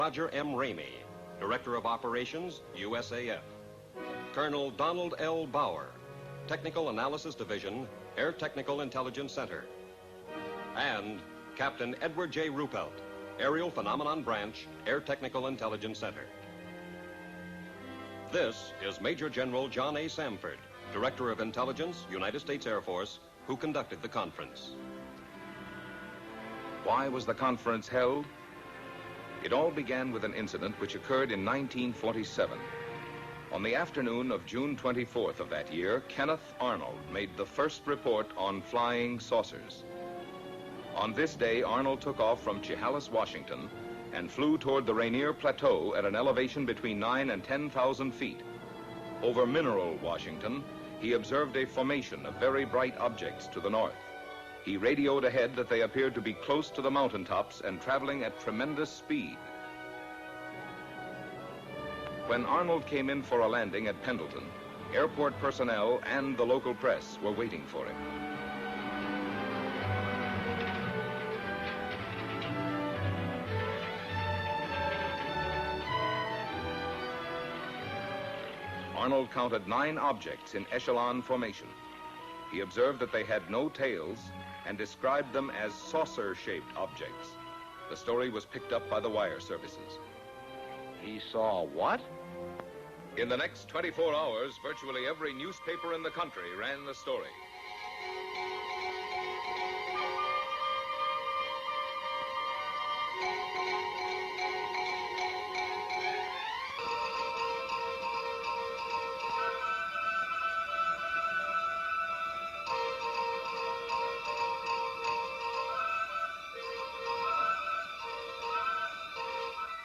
Roger M. Ramey, Director of Operations, USAF. Colonel Donald L. Bauer, Technical Analysis Division, Air Technical Intelligence Center. And Captain Edward J. Ruppelt, Aerial Phenomenon Branch, Air Technical Intelligence Center. This is Major General John A. Samford, Director of Intelligence, United States Air Force, who conducted the conference. Why was the conference held? It all began with an incident which occurred in 1947. On the afternoon of June 24th of that year, Kenneth Arnold made the first report on flying saucers. On this day, Arnold took off from Chehalis, Washington, and flew toward the Rainier Plateau at an elevation between 9,000 and 10,000 feet. Over Mineral, Washington, he observed a formation of very bright objects to the north. He radioed ahead that they appeared to be close to the mountaintops and traveling at tremendous speed. When Arnold came in for a landing at Pendleton, airport personnel and the local press were waiting for him. Arnold counted 9 objects in echelon formation. He observed that they had no tails and described them as saucer-shaped objects. The story was picked up by the wire services. He saw what? In the next 24 hours, virtually every newspaper in the country ran the story.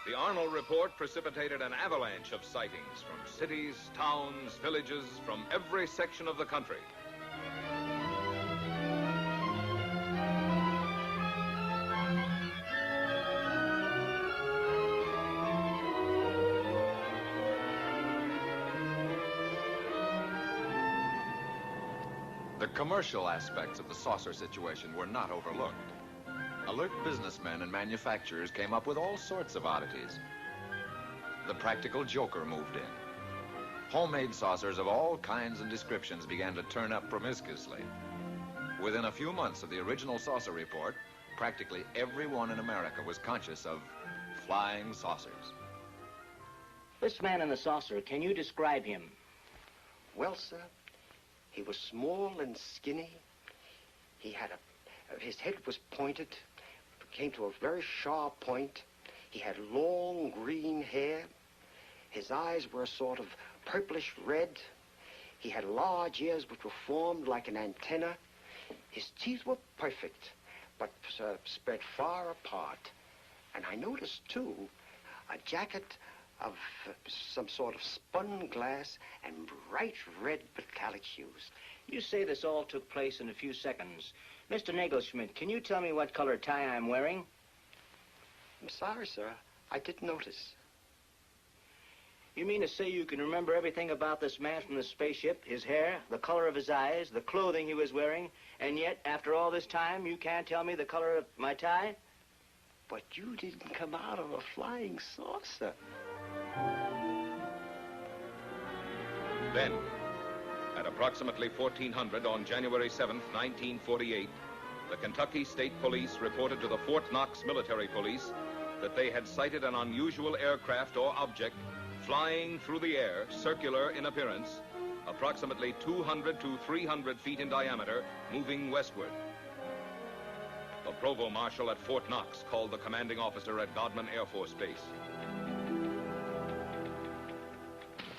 The Arnold report precipitated an avalanche of sightings from cities, towns, villages, from every section of the country. The commercial aspects of the saucer situation were not overlooked. Alert businessmen and manufacturers came up with all sorts of oddities. The practical joker moved in. Homemade saucers of all kinds and descriptions began to turn up promiscuously. Within a few months of the original saucer report, practically everyone in America was conscious of flying saucers. This man in the saucer, can you describe him? Well, sir, he was small and skinny. He had his head was pointed, came to a very sharp point. He had long green hair. His eyes were sort of purplish red. He had large ears which were formed like an antenna. His teeth were perfect, but spread far apart. And I noticed, too, a jacket of some sort of spun glass and bright red metallic hues. You say this all took place in a few seconds. Mr. Nagelschmidt, can you tell me what color tie I'm wearing? I'm sorry, sir. I didn't notice. You mean to say you can remember everything about this man from the spaceship, his hair, the color of his eyes, the clothing he was wearing, and yet, after all this time, you can't tell me the color of my tie? But you didn't come out of a flying saucer. Then, at approximately 1400 on January 7th, 1948, the Kentucky State Police reported to the Fort Knox Military Police that they had sighted an unusual aircraft or object flying through the air, circular in appearance, approximately 200 to 300 feet in diameter, moving westward. The provost marshal at Fort Knox called the commanding officer at Godman Air Force Base.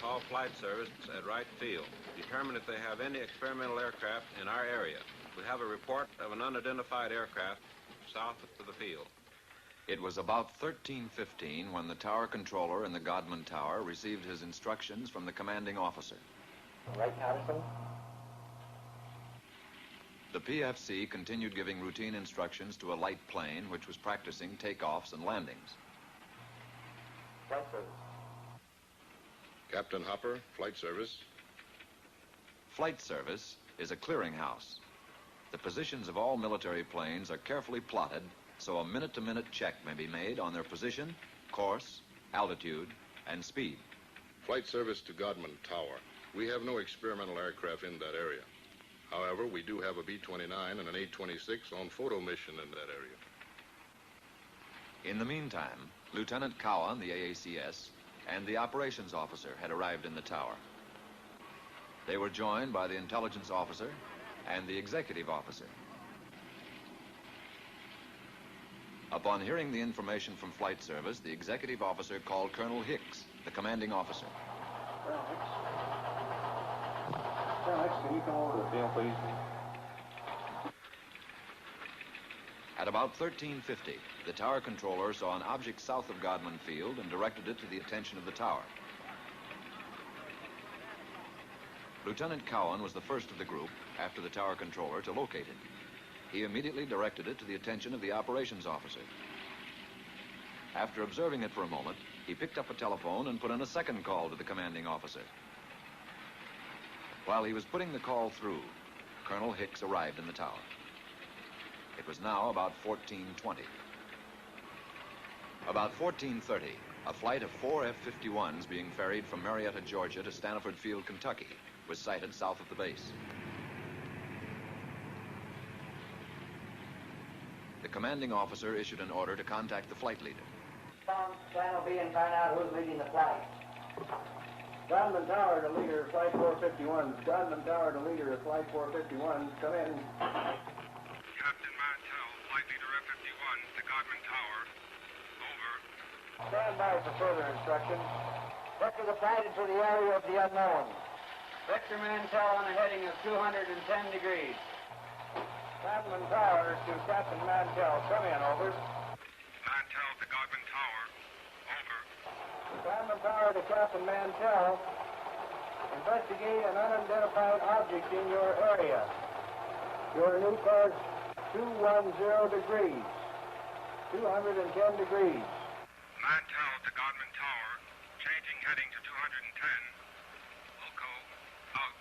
Call Flight Service at Wright Field. Determine if they have any experimental aircraft in our area. We have a report of an unidentified aircraft south of the field. It was about 13:15 when the tower controller in the Godman Tower received his instructions from the commanding officer. Right, Patterson? The PFC continued giving routine instructions to a light plane which was practicing takeoffs and landings. Flight Service. Captain Hopper, Flight Service. Flight Service is a clearinghouse. The positions of all military planes are carefully plotted so a minute-to-minute check may be made on their position, course, altitude, and speed. Flight Service to Godman Tower. We have no experimental aircraft in that area. However, we do have a B-29 and an A-26 on photo mission in that area. In the meantime, Lieutenant Cowan, the AACS, and the operations officer had arrived in the tower. They were joined by the intelligence officer and the executive officer. Upon hearing the information from Flight Service, the executive officer called Colonel Hicks, the commanding officer. Colonel Hicks, can you come over to the field, please? At about 13:50, the tower controller saw an object south of Godman Field and directed it to the attention of the tower. Lieutenant Cowan was the first of the group, after the tower controller, to locate it. He immediately directed it to the attention of the operations officer. After observing it for a moment, he picked up a telephone and put in a second call to the commanding officer. While he was putting the call through, Colonel Hicks arrived in the tower. It was now about 14:20. About 14:30, a flight of 4 F-51s being ferried from Marietta, Georgia to Stanford Field, Kentucky, was sighted south of the base. The commanding officer issued an order to contact the flight leader. Channel B and find out who's leading the flight. Godman Tower to leader, Flight 451. Godman Tower to leader, Flight 451. Come in. Captain Mantell, Flight Leader F-51 to Godman Tower. Over. Stand by for further instructions. Vector the flight into the area of the unknown. Vector Mantell on a heading of 210 degrees. Godman Tower to Captain Mantell. Come in, over. Mantell to Godman Tower. Over. Godman Tower to Captain Mantell. Investigate an unidentified object in your area. Your new course, 210 degrees. 210 degrees. Mantell to Godman Tower. Changing heading to 210. Loco, out.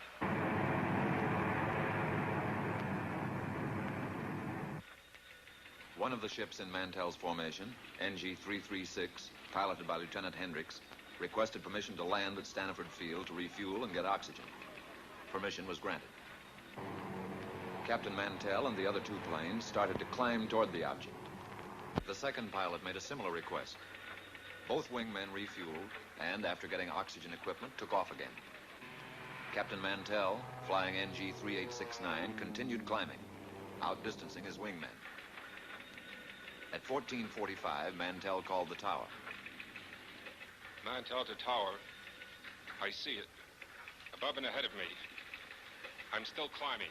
One of the ships in Mantell's formation, NG-336, piloted by Lieutenant Hendricks, requested permission to land at Stanford Field to refuel and get oxygen. Permission was granted. Captain Mantell and the other two planes started to climb toward the object. The second pilot made a similar request. Both wingmen refueled and, after getting oxygen equipment, took off again. Captain Mantell, flying NG-3869, continued climbing, outdistancing his wingmen. At 14:45, Mantell called the tower. Mantell to tower. I see it. Above and ahead of me. I'm still climbing.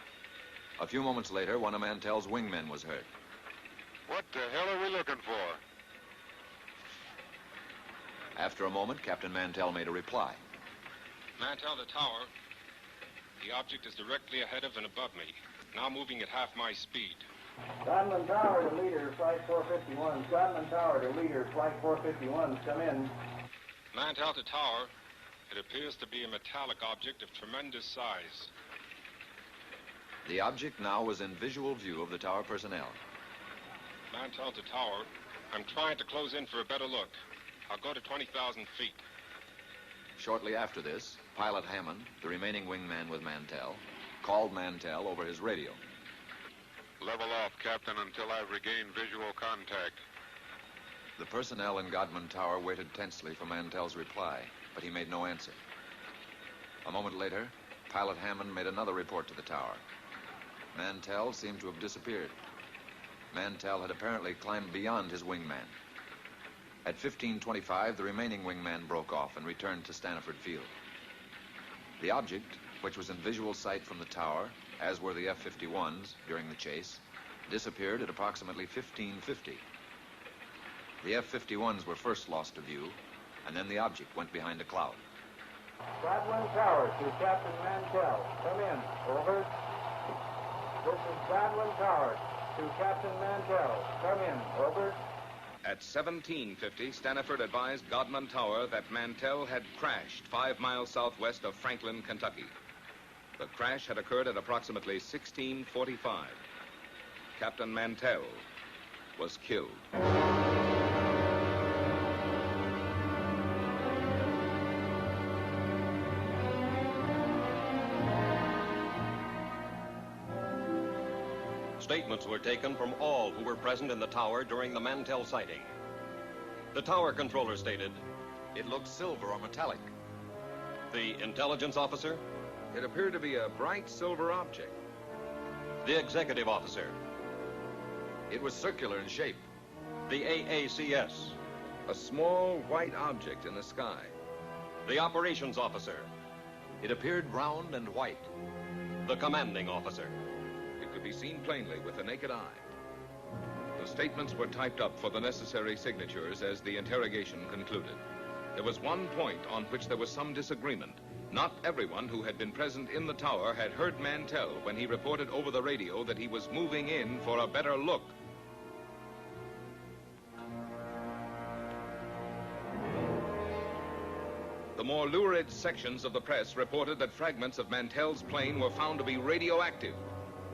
A few moments later, one of Mantell's wingmen was heard. What the hell are we looking for? After a moment, Captain Mantell made a reply. Mantell to tower. The object is directly ahead of and above me. Now moving at half my speed. Godman Tower to leader, Flight 451. Godman Tower to leader, Flight 451. Come in. Mantell to tower. It appears to be a metallic object of tremendous size. The object now was in visual view of the tower personnel. Mantell to tower. I'm trying to close in for a better look. I'll go to 20,000 feet. Shortly after this, Pilot Hammond, the remaining wingman with Mantell, called Mantell over his radio. Level off, Captain, until I've regained visual contact. The personnel in Godman Tower waited tensely for Mantell's reply, but he made no answer. A moment later, Pilot Hammond made another report to the tower. Mantell seemed to have disappeared. Mantell had apparently climbed beyond his wingman. At 15:25, the remaining wingman broke off and returned to Stanford Field. The object, which was in visual sight from the tower, as were the F-51s during the chase, disappeared at approximately 15:50. The F-51s were first lost to view, and then the object went behind a cloud. Godman Tower to Captain Mantell. Come in. Over. This is Godman Tower to Captain Mantell. Come in. Over. At 17:50, Stanford advised Godman Tower that Mantell had crashed 5 miles southwest of Franklin, Kentucky. The crash had occurred at approximately 16:45. Captain Mantell was killed. Statements were taken from all who were present in the tower during the Mantell sighting. The tower controller stated, It looked silver or metallic. the intelligence officer, It appeared to be a bright silver object. the executive officer, It was circular in shape. the AACS, A small white object in the sky. the operations officer, It appeared round and white. the commanding officer. It could be seen plainly with the naked eye. The statements were typed up for the necessary signatures as the interrogation concluded. There was one point on which there was some disagreement. Not everyone who had been present in the tower had heard Mantell when he reported over the radio that he was moving in for a better look. The more lurid sections of the press reported that fragments of Mantell's plane were found to be radioactive.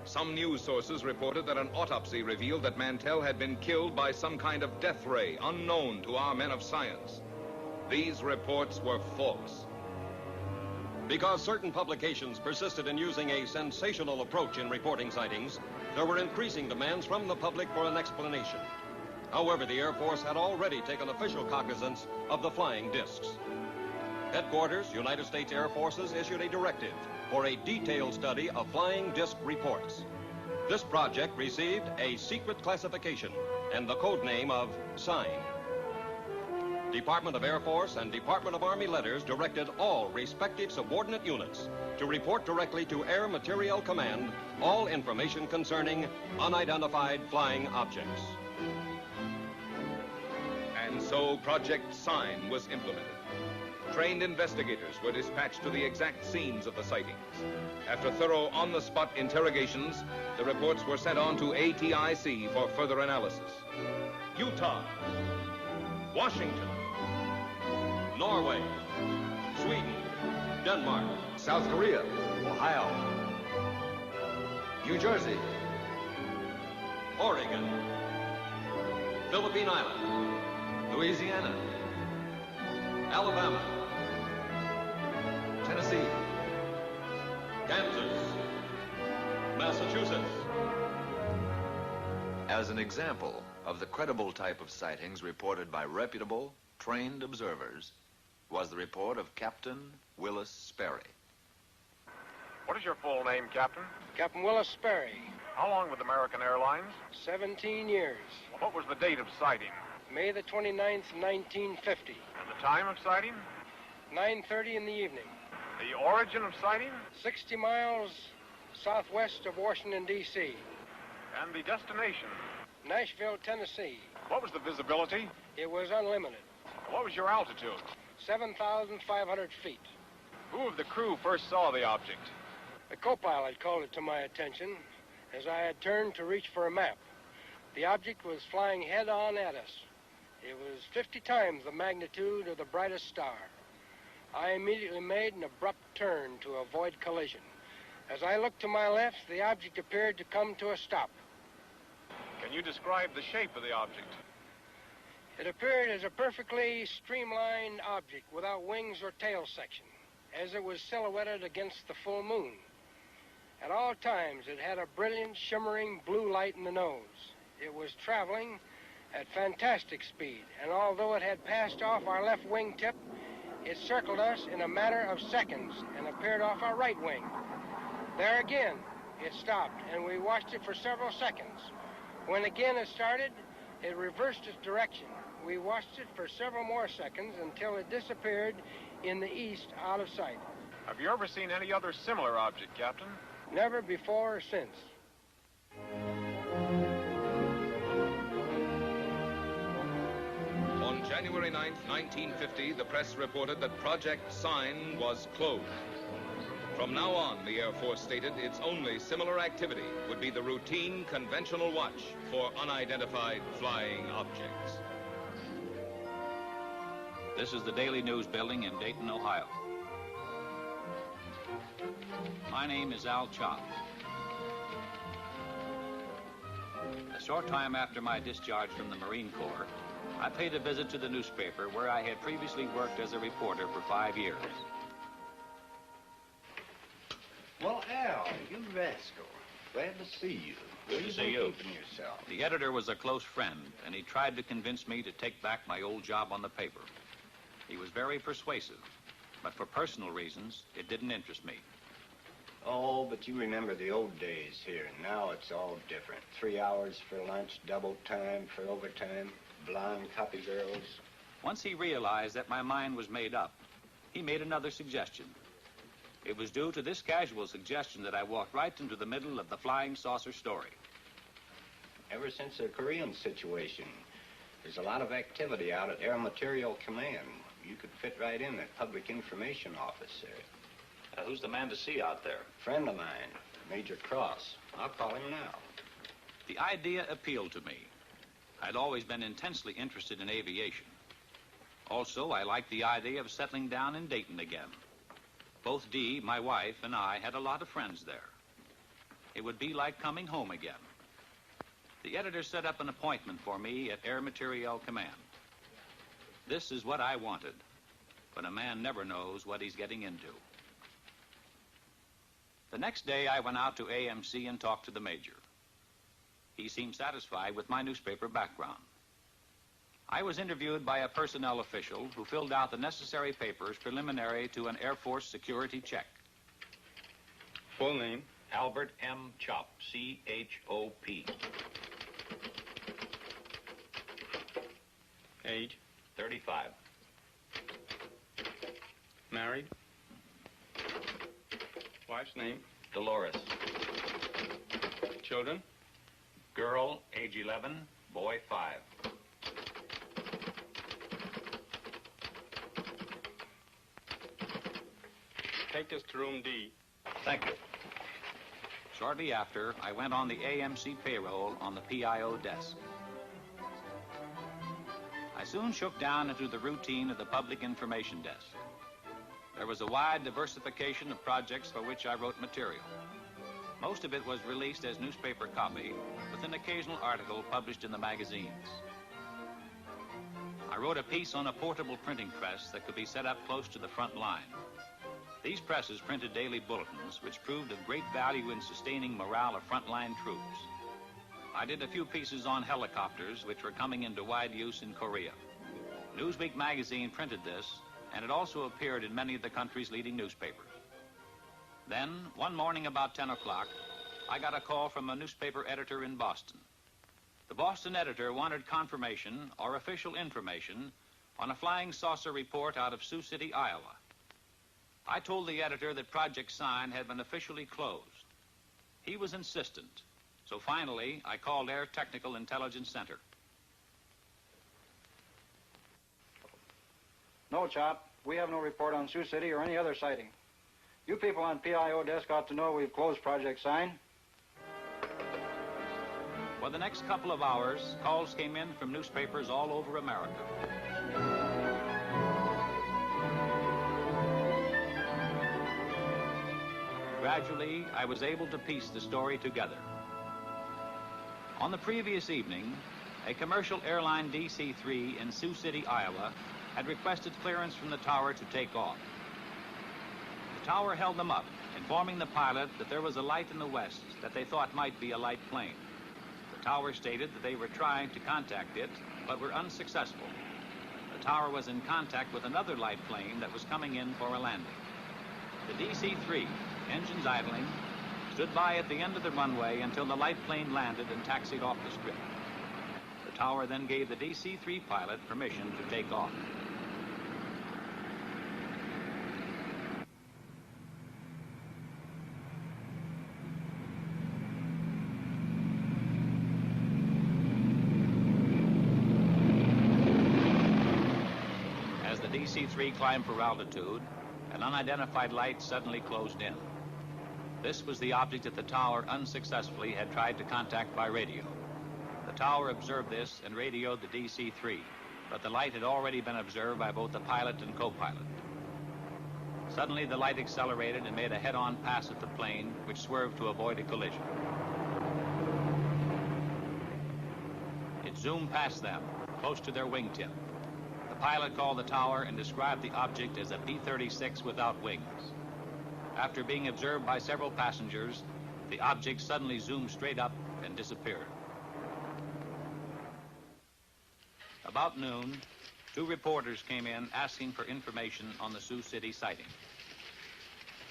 Some news sources reported that an autopsy revealed that Mantell had been killed by some kind of death ray unknown to our men of science. These reports were false. Because certain publications persisted in using a sensational approach in reporting sightings, there were increasing demands from the public for an explanation. However, the Air Force had already taken official cognizance of the flying discs. Headquarters, United States Air Forces, issued a directive for a detailed study of flying disc reports. This project received a secret classification and the code name of Sign. Department of Air Force and Department of Army letters directed all respective subordinate units to report directly to Air Materiel Command all information concerning unidentified flying objects. And so Project Sign was implemented. Trained investigators were dispatched to the exact scenes of the sightings. After thorough on-the-spot interrogations, the reports were sent on to ATIC for further analysis. Utah, Washington, Norway, Sweden, Denmark, South Korea, Ohio, New Jersey, Oregon, Philippine Island, Louisiana, Alabama, Tennessee, Kansas, Massachusetts. As an example of the credible type of sightings reported by reputable, trained observers was the report of Captain Willis Sperry. What is your full name, Captain? Captain Willis Sperry, How long with American Airlines? 17 years. What was the date of sighting? May the 29th, 1950. And the time of sighting? 9:30 in the evening. The origin of sighting? 60 miles southwest of Washington, D.C. And the destination? Nashville, Tennessee. What was the visibility? It was unlimited. What was your altitude? 7,500 feet. Who of the crew first saw the object? The co-pilot called it to my attention as I had turned to reach for a map. The object was flying head-on at us. It was 50 times the magnitude of the brightest star. I immediately made an abrupt turn to avoid collision. As I looked to my left, the object appeared to come to a stop. Can you describe the shape of the object? It appeared as a perfectly streamlined object without wings or tail section, as it was silhouetted against the full moon. At all times, it had a brilliant, shimmering blue light in the nose. It was traveling at fantastic speed, and although it had passed off our left wingtip, it circled us in a matter of seconds and appeared off our right wing. There again, it stopped, and we watched it for several seconds. When again it started, it reversed its direction. We watched it for several more seconds until it disappeared in the east out of sight. Have you ever seen any other similar object, Captain? Never before or since. On January 9th, 1950, the press reported that Project Sign was closed. From now on, the Air Force stated its only similar activity would be the routine conventional watch for unidentified flying objects. This is the Daily News building in Dayton, Ohio. My name is Al Chop. A short time after my discharge from the Marine Corps, I paid a visit to the newspaper where I had previously worked as a reporter for 5 years. Well, Al, you rascal. Glad to see you. Good to see you. Keeping yourself? The editor was a close friend, and he tried to convince me to take back my old job on the paper. He was very persuasive, but for personal reasons, it didn't interest me. Oh, but you remember the old days here. Now it's all different. 3 hours for lunch, double time for overtime, blonde copy girls. Once he realized that my mind was made up, he made another suggestion. It was due to this casual suggestion that I walked right into the middle of the flying saucer story. Ever since the Korean situation, there's a lot of activity out at Air Material Command. You could fit right in that public information office there. Who's the man to see out there? Friend of mine, Major Cross. I'll call him now. The idea appealed to me. I'd always been intensely interested in aviation. Also, I liked the idea of settling down in Dayton again. Both Dee, my wife, and I had a lot of friends there. It would be like coming home again. The editor set up an appointment for me at Air Materiel Command. This is what I wanted, but a man never knows what he's getting into. The next day, I went out to AMC and talked to the major. He seemed satisfied with my newspaper background. I was interviewed by a personnel official who filled out the necessary papers preliminary to an Air Force security check. Full name? Albert M. Chop, C-H-O-P. Age? 35. Married? Wife's name? Dolores. Children? Girl, age 11, boy 5. Take us to room D. Thank you. Shortly after, I went on the AMC payroll on the PIO desk. I soon shook down into the routine of the public information desk. There was a wide diversification of projects for which I wrote material. Most of it was released as newspaper copy, with an occasional article published in the magazines. wrote a piece on a portable printing press that could be set up close to the front line. These presses printed daily bulletins, which proved of great value in sustaining morale of frontline troops. I did a few pieces on helicopters, which were coming into wide use in Korea. Newsweek magazine printed this, and it also appeared in many of the country's leading newspapers. Then, one morning about 10 o'clock, I got a call from a newspaper editor in Boston. The Boston editor wanted confirmation or official information on a flying saucer report out of Sioux City, Iowa. I told the editor that Project Sign had been officially closed. He was insistent, so finally I called Air Technical Intelligence Center. No, Chop. We have no report on Sioux City or any other sighting. You people on PIO desk ought to know we've closed Project Sign. For the next couple of hours, calls came in from newspapers all over America. Gradually, I was able to piece the story together. On the previous evening, a commercial airline DC-3 in Sioux City, Iowa, had requested clearance from the tower to take off. The tower held them up, informing the pilot that there was a light in the west that they thought might be a light plane. The tower stated that they were trying to contact it, but were unsuccessful. The tower was in contact with another light plane that was coming in for a landing. The DC-3, engines idling, stood by at the end of the runway until the light plane landed and taxied off the strip. The tower then gave the DC-3 pilot permission to take off. As the DC-3 climbed for altitude, an unidentified light suddenly closed in. This was the object that the tower unsuccessfully had tried to contact by radio. The tower observed this and radioed the DC-3, but the light had already been observed by both the pilot and co-pilot. Suddenly, the light accelerated and made a head-on pass at the plane, which swerved to avoid a collision. It zoomed past them, close to their wingtip. The pilot called the tower and described the object as a B-36 without wings. After being observed by several passengers, the object suddenly zoomed straight up and disappeared. About noon, two reporters came in asking for information on the Sioux City sighting.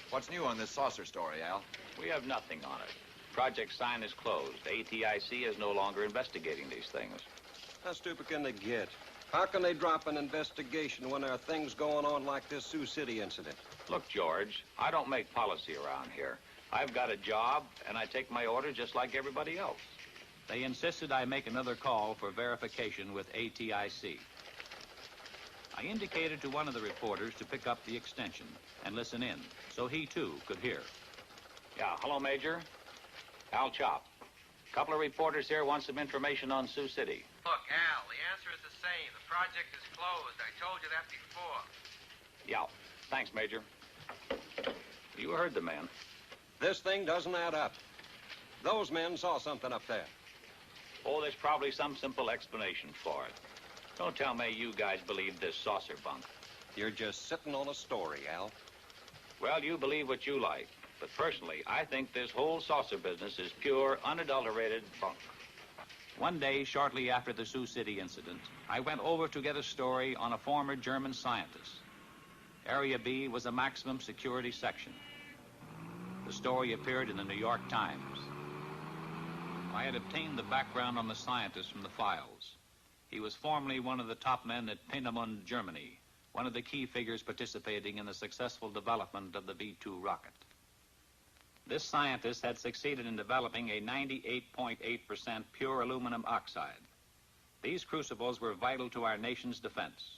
What's new on this saucer story, Al? We have nothing on it. Project Sign is closed. ATIC is no longer investigating these things. How stupid can they get? How can they drop an investigation when there are things going on like this Sioux City incident? Look, George, I don't make policy around here. I've got a job, and I take my orders just like everybody else. They insisted I make another call for verification with ATIC. I indicated to one of the reporters to pick up the extension and listen in, so he, too, could hear. Yeah, hello, Major. Al Chop. Couple of reporters here want some information on Sioux City. Look, Al, the answer is the same. The project is closed. I told you that before. Yeah, thanks, Major. You heard the man. This thing doesn't add up. Those men saw something up there. Oh, there's probably some simple explanation for it. Don't tell me you guys believe this saucer bunk. You're just sitting on a story, Al. Well, you believe what you like. But personally, I think this whole saucer business is pure, unadulterated bunk. One day, shortly after the Sioux City incident, I went over to get a story on a former German scientist. Area B was a maximum security section. The story appeared in the New York Times. I had obtained the background on the scientist from the files. He was formerly one of the top men at Peenemünde, Germany, one of the key figures participating in the successful development of the V-2 rocket. This scientist had succeeded in developing a 98.8% pure aluminum oxide. These crucibles were vital to our nation's defense.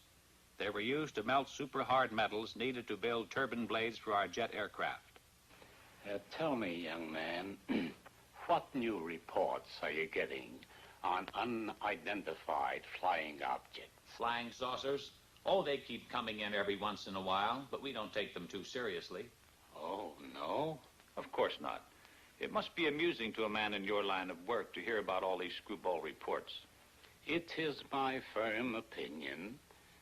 They were used to melt super-hard metals needed to build turbine blades for our jet aircraft. Tell me, young man, what new reports are you getting on unidentified flying objects? Flying saucers? Oh, they keep coming in every once in a while, but we don't take them too seriously. Oh, no? Of course not. It must be amusing to a man in your line of work to hear about all these screwball reports. It is my firm opinion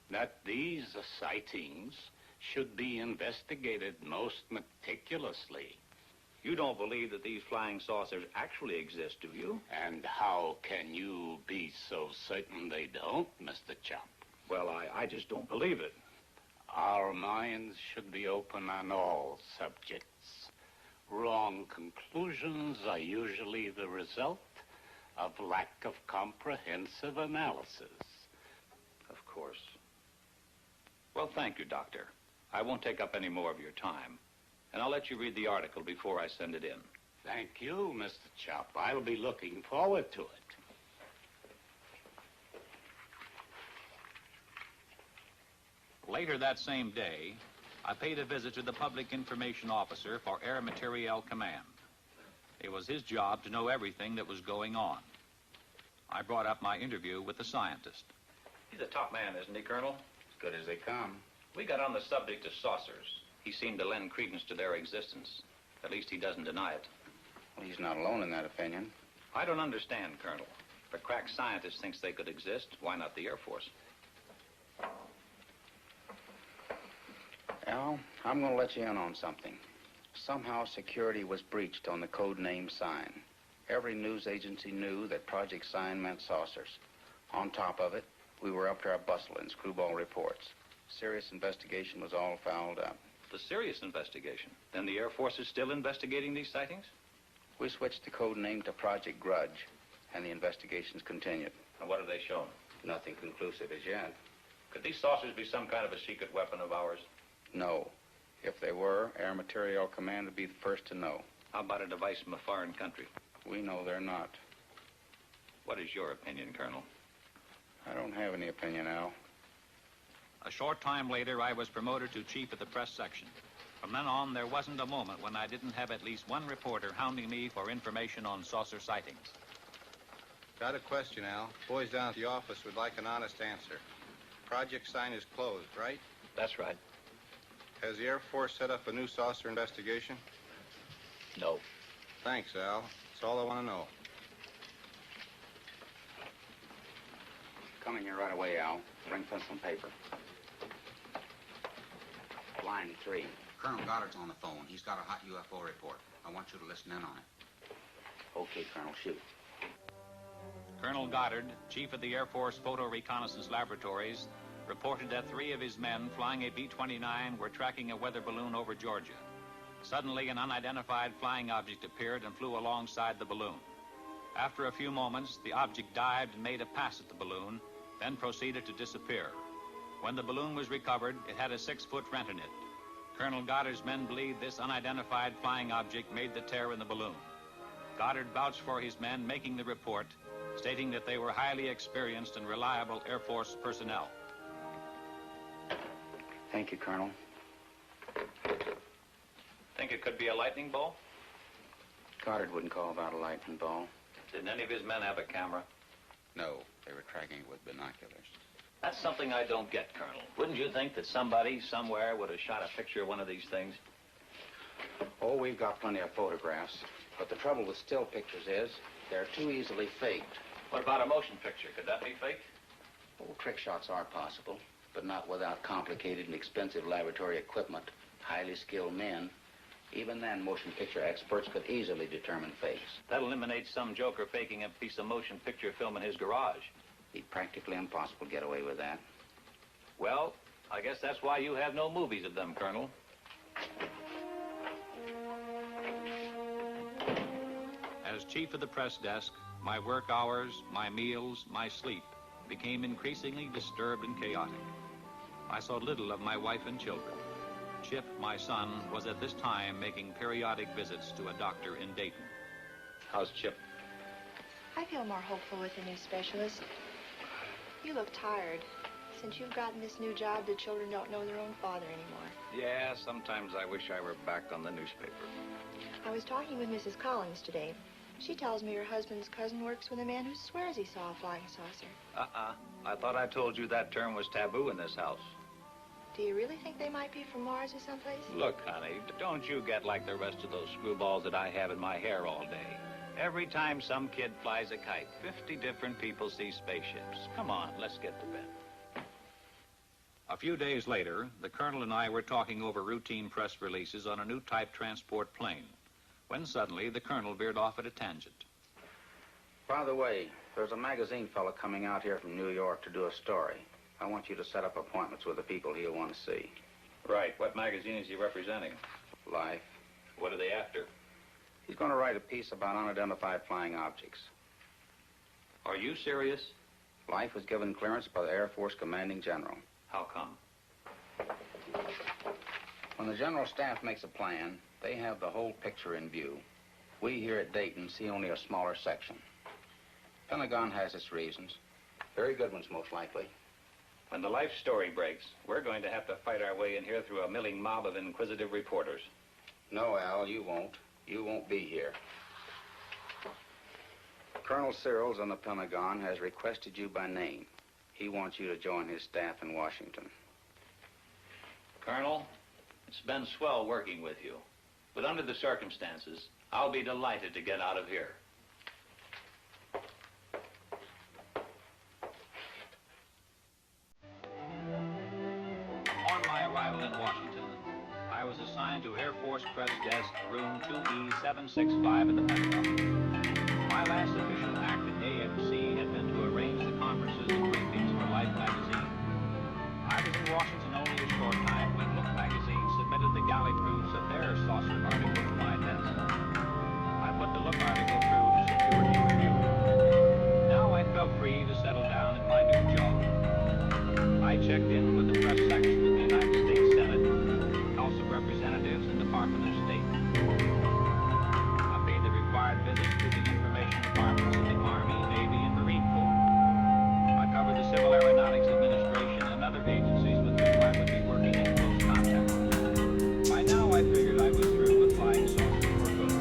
that these sightings should be investigated most meticulously. You don't believe that these flying saucers actually exist, do you? And how can you be so certain they don't, Mr. Chop? Well, I just don't believe it. Our minds should be open on all subjects. Wrong conclusions are usually the result of lack of comprehensive analysis. Of course. Well, thank you, Doctor. I won't take up any more of your time. And I'll let you read the article before I send it in. Thank you, Mr. Chop. I'll be looking forward to it. Later that same day, I paid a visit to the Public Information Officer for Air Materiel Command. It was his job to know everything that was going on. I brought up my interview with the scientist. He's a top man, isn't he, Colonel? As good as they come. We got on the subject of saucers. He seemed to lend credence to their existence. At least he doesn't deny it. Well, he's not alone in that opinion. I don't understand, Colonel. If a crack scientist thinks they could exist, why not the Air Force? Al, I'm going to let you in on something. Somehow security was breached on the code name sign. Every news agency knew that Project Sign meant saucers. On top of it, we were up to our bustle in screwball reports. Serious investigation was all fouled up. The serious investigation? Then the Air Force is still investigating these sightings? We switched the code name to Project Grudge, and the investigations continued. And what have they shown? Nothing conclusive as yet. Could these saucers be some kind of a secret weapon of ours? No. If they were, Air Materiel Command would be the first to know. How about a device from a foreign country? We know they're not. What is your opinion, Colonel? I don't have any opinion, Al. A short time later, I was promoted to chief of the press section. From then on, there wasn't a moment when I didn't have at least one reporter hounding me for information on saucer sightings. Got a question, Al. Boys down at the office would like an honest answer. Project Sign is closed, right? That's right. Has the Air Force set up a new saucer investigation? No. Thanks, Al. That's all I want to know. Coming here right away, Al. Bring pencil and paper. Line 3. Colonel Goddard's on the phone. He's got a hot UFO report. I want you to listen in on it. Okay, Colonel, shoot. Colonel Goddard, chief of the Air Force Photo Reconnaissance Laboratories, reported that 3 of his men flying a B-29 were tracking a weather balloon over Georgia. Suddenly, an unidentified flying object appeared and flew alongside the balloon. After a few moments, the object dived and made a pass at the balloon, then proceeded to disappear. When the balloon was recovered, it had a 6-foot rent in it. Colonel Goddard's men believed this unidentified flying object made the tear in the balloon. Goddard vouched for his men making the report, stating that they were highly experienced and reliable Air Force personnel. Thank you, Colonel. Think it could be a lightning bolt? Goddard wouldn't call that a lightning ball. Didn't any of his men have a camera? No, they were tracking it with binoculars. That's something I don't get, Colonel. Wouldn't you think that somebody, somewhere, would have shot a picture of one of these things? Oh, we've got plenty of photographs. But the trouble with still pictures is they're too easily faked. What about a motion picture? Could that be faked? Oh, trick shots are possible, but not without complicated and expensive laboratory equipment, highly skilled men. Even then, motion picture experts could easily determine fakes. That eliminates some joker faking a piece of motion picture film in his garage. It'd be practically impossible to get away with that. Well, I guess that's why you have no movies of them, Colonel. As chief of the press desk, my work hours, my meals, my sleep became increasingly disturbed and chaotic. I saw little of my wife and children. Chip, my son, was at this time making periodic visits to a doctor in Dayton. How's Chip? I feel more hopeful with the new specialist. You look tired. Since you've gotten this new job, the children don't know their own father anymore. Yeah, sometimes I wish I were back on the newspaper. I was talking with Mrs. Collins today. She tells me her husband's cousin works with a man who swears he saw a flying saucer. I thought I told you that term was taboo in this house. Do you really think they might be from Mars or someplace? Look, honey, don't you get like the rest of those screwballs that I have in my hair all day. Every time some kid flies a kite, 50 different people see spaceships. Come on, let's get to bed. A few days later, the colonel and I were talking over routine press releases on a new type transport plane, when suddenly the colonel veered off at a tangent. By the way, there's a magazine fellow coming out here from New York to do a story. I want you to set up appointments with the people he'll want to see. Right. What magazine is he representing? Life. What are they after? He's going to write a piece about unidentified flying objects. Are you serious? Life was given clearance by the Air Force Commanding General. How come? When the General Staff makes a plan, they have the whole picture in view. We here at Dayton see only a smaller section. Pentagon has its reasons. Very good ones, most likely. When the Life story breaks, we're going to have to fight our way in here through a milling mob of inquisitive reporters. No, Al, you won't. You won't be here. Colonel Searles on the Pentagon has requested you by name. He wants you to join his staff in Washington. Colonel, it's been swell working with you. But under the circumstances, I'll be delighted to get out of here. On my arrival in Washington, I was assigned to Air Force Press Desk, room 2E765 at the Pentagon. My last official act at AFC had been to arrange the conferences and briefings for Life magazine. I was in Washington only a short time when Look magazine submitted the galley proofs of their saucer article to my desk. I put the Look article through to security review. Now I felt free to settle down in my new job. I checked in with the press section of the United States Senate, House of Representatives, and Department of State. I paid the required visits to the information departments of the Army, Navy, and Marine Corps. I covered the Civil Aeronautics Administration and other agencies with whom I would be working in close contact. By now, I figured I was through with flying saucers for good.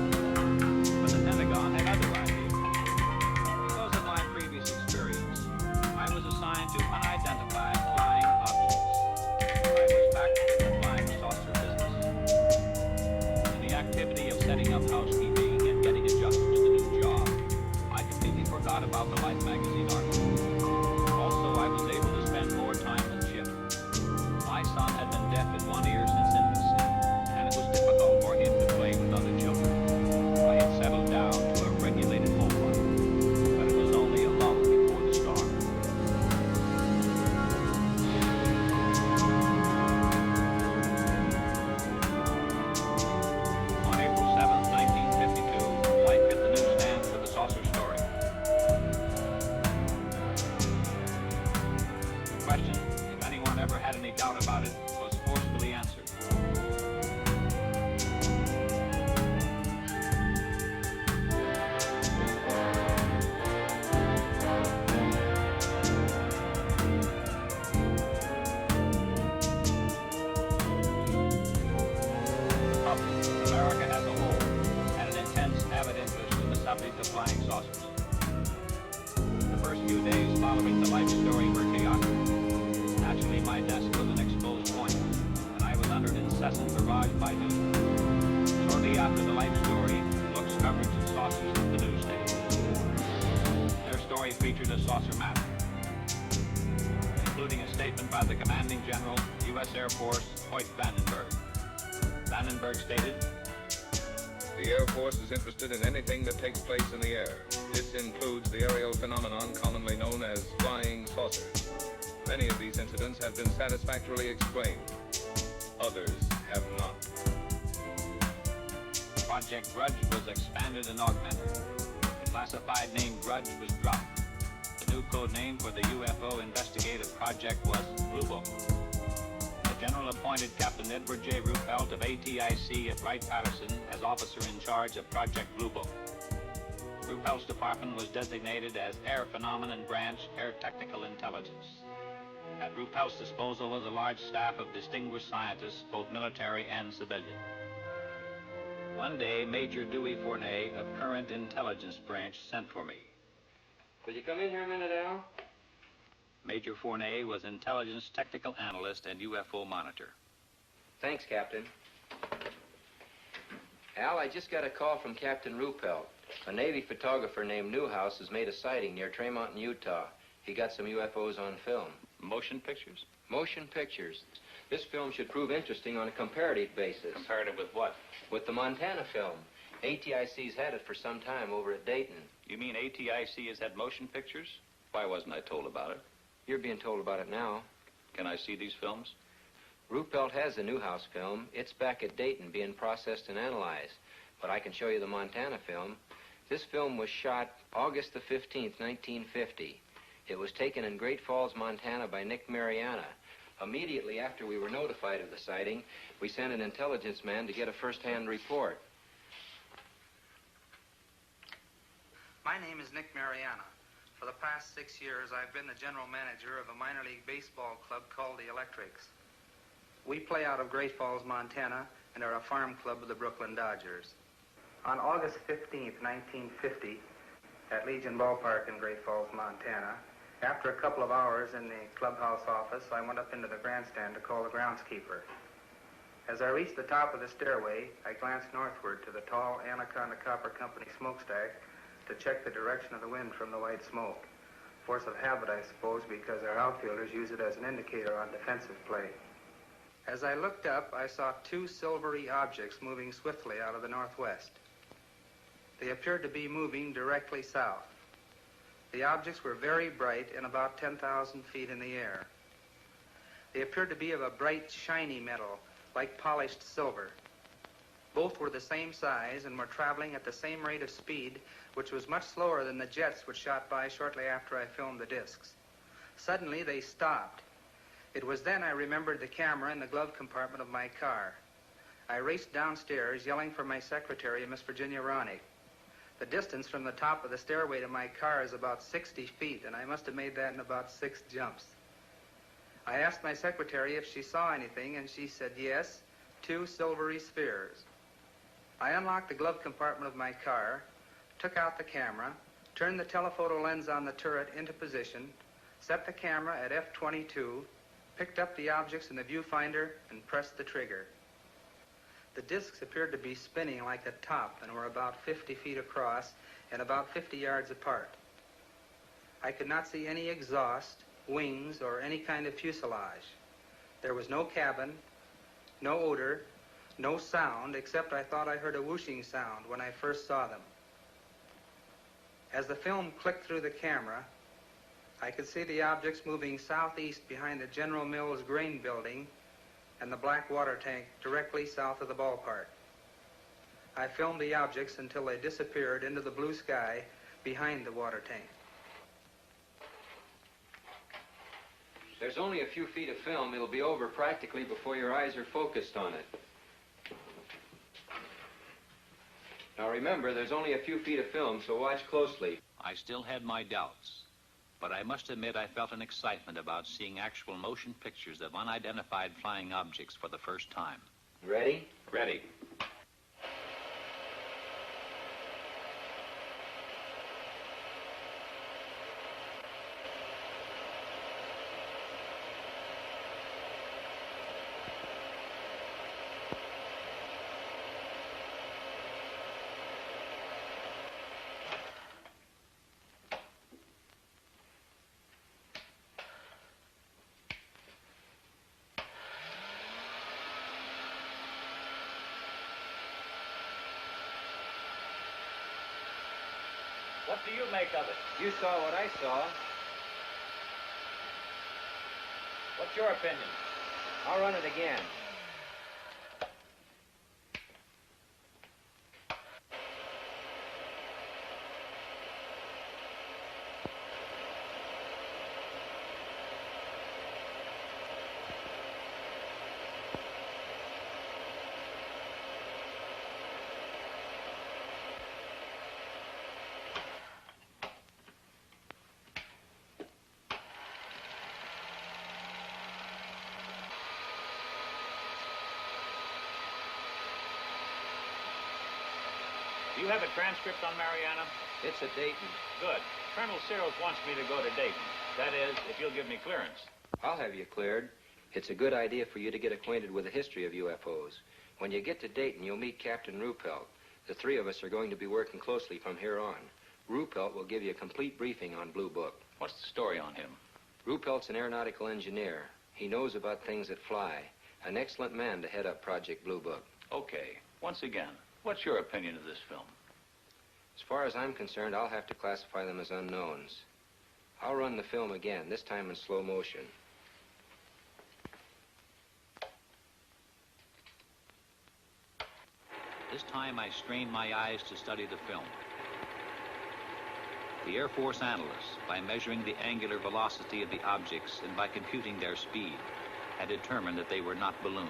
But the Pentagon had other ideas. Because of my previous experience, I was assigned to unidentified flying objects. I was back in the flying saucer business. In the activity of setting up housekeeping and getting adjusted to the new job, I completely forgot about the Life magazine article. Also, I was able to spend more time with Chip. My son had been deaf in one ear since infancy, and it was difficult for him to play with other children. I had settled down to a regulated home life, but it was only a lull before the storm. On April 7, 1952, Life hit the newsstand for the saucer story. The question, if anyone ever had any doubt about it, was forcefully answered. America as a whole had an intense, avid interest in the subject of flying saucers. The first few days following the Life story were chaotic. Naturally, my desk was an exposed point, and I was under incessant barrage by news. Shortly after the Life story, Look's coverage of saucers hit the news station. Their story featured a saucer map, including a statement by the commanding general, U.S. Air Force, Hoyt Vandenberg. Vandenberg stated, The Air Force is interested in anything that takes place in the air. This includes the aerial phenomenon commonly known as flying saucers. Many of these incidents have been satisfactorily explained. Others have not. Project Grudge was expanded and augmented. The classified name Grudge was dropped. The new code name for the UFO investigative project was Blue Book. The General appointed Captain Edward J. Ruppelt of ATIC at Wright-Patterson as officer in charge of Project Blue Book. Ruppelt's department was designated as Air Phenomenon Branch Air Technical Intelligence. At Ruppelt's disposal was a large staff of distinguished scientists, both military and civilian. One day, Major Dewey Fournay of Current Intelligence Branch sent for me. Will you come in here a minute, Al? Major Fournay was intelligence technical analyst and UFO monitor. Thanks, Captain. Al, I just got a call from Captain Ruppelt. A Navy photographer named Newhouse has made a sighting near Tremont in Utah. He got some UFOs on film. Motion pictures? Motion pictures. This film should prove interesting on a comparative basis. Comparative with what? With the Montana film. ATIC's had it for some time over at Dayton. You mean ATIC has had motion pictures? Why wasn't I told about it? You're being told about it now. Can I see these films? Ruppelt has the Newhouse film. It's back at Dayton being processed and analyzed. But I can show you the Montana film. This film was shot August the 15th, 1950. It was taken in Great Falls, Montana by Nick Mariana. Immediately after we were notified of the sighting, we sent an intelligence man to get a first-hand report. My name is Nick Mariana. For the past 6 years, I've been the general manager of a minor league baseball club called the Electrics. We play out of Great Falls, Montana, and are a farm club of the Brooklyn Dodgers. On August 15th, 1950, at Legion Ballpark in Great Falls, Montana, after a couple of hours in the clubhouse office, I went up into the grandstand to call the groundskeeper. As I reached the top of the stairway, I glanced northward to the tall Anaconda Copper Company smokestack to check the direction of the wind from the white smoke. Force of habit, I suppose, because our outfielders use it as an indicator on defensive play. As I looked up, I saw two silvery objects moving swiftly out of the northwest. They appeared to be moving directly south. The objects were very bright and about 10,000 feet in the air. They appeared to be of a bright, shiny metal, like polished silver. Both were the same size and were traveling at the same rate of speed, which was much slower than the jets which shot by shortly after I filmed the discs. Suddenly, they stopped. It was then I remembered the camera in the glove compartment of my car. I raced downstairs, yelling for my secretary, Miss Virginia Ronick. The distance from the top of the stairway to my car is about 60 feet, and I must have made that in about 6 jumps. I asked my secretary if she saw anything, and she said yes, 2 silvery spheres. I unlocked the glove compartment of my car, took out the camera, turned the telephoto lens on the turret into position, set the camera at f/22, picked up the objects in the viewfinder, and pressed the trigger. The discs appeared to be spinning like a top and were about 50 feet across and about 50 yards apart. I could not see any exhaust, wings, or any kind of fuselage. There was no cabin, no odor, no sound, except I thought I heard a whooshing sound when I first saw them. As the film clicked through the camera, I could see the objects moving southeast behind the General Mills grain building and the black water tank directly south of the ballpark. I filmed the objects until they disappeared into the blue sky behind the water tank. There's only a few feet of film. It'll be over practically before your eyes are focused on it. Now remember, there's only a few feet of film, so watch closely. I still had my doubts, but I must admit I felt an excitement about seeing actual motion pictures of unidentified flying objects for the first time. Ready? Ready. What do you make of it? You saw what I saw. What's your opinion? I'll run it again. Do you have a transcript on Mariana? It's at Dayton. Good. Colonel Searles wants me to go to Dayton. That is, if you'll give me clearance. I'll have you cleared. It's a good idea for you to get acquainted with the history of UFOs. When you get to Dayton, you'll meet Captain Ruppelt. The three of us are going to be working closely from here on. Ruppelt will give you a complete briefing on Blue Book. What's the story on him? Ruppelt's an aeronautical engineer. He knows about things that fly. An excellent man to head up Project Blue Book. Okay. Once again, what's your opinion of this film? As far as I'm concerned, I'll have to classify them as unknowns. I'll run the film again, this time in slow motion. This time I strained my eyes to study the film. The Air Force analysts, by measuring the angular velocity of the objects and by computing their speed, had determined that they were not balloons.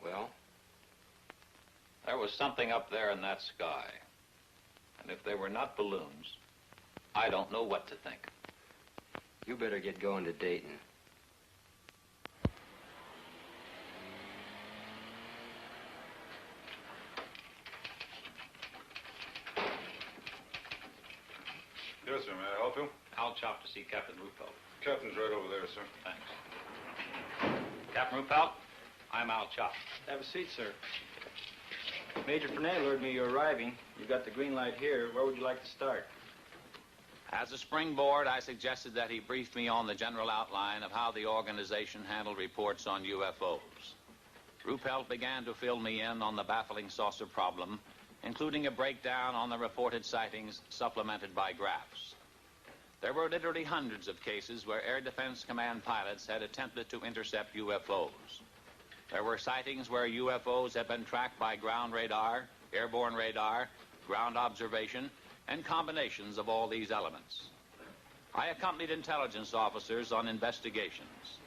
Well? There was something up there in that sky. And if they were not balloons, I don't know what to think. You better get going to Dayton. Yes, sir. May I help you? I'll chop to see Captain Ruppelt. Captain's right over there, sir. Thanks. Captain Ruppelt, I'm Al Chop. Have a seat, sir. Major Fernay lured me you're arriving. You've got the green light here. Where would you like to start? As a springboard, I suggested that he brief me on the general outline of how the organization handled reports on UFOs. Ruppelt began to fill me in on the baffling saucer problem, including a breakdown on the reported sightings supplemented by graphs. There were literally hundreds of cases where Air Defense Command pilots had attempted to intercept UFOs. There were sightings where UFOs had been tracked by ground radar, airborne radar, ground observation, and combinations of all these elements. I accompanied intelligence officers on investigations.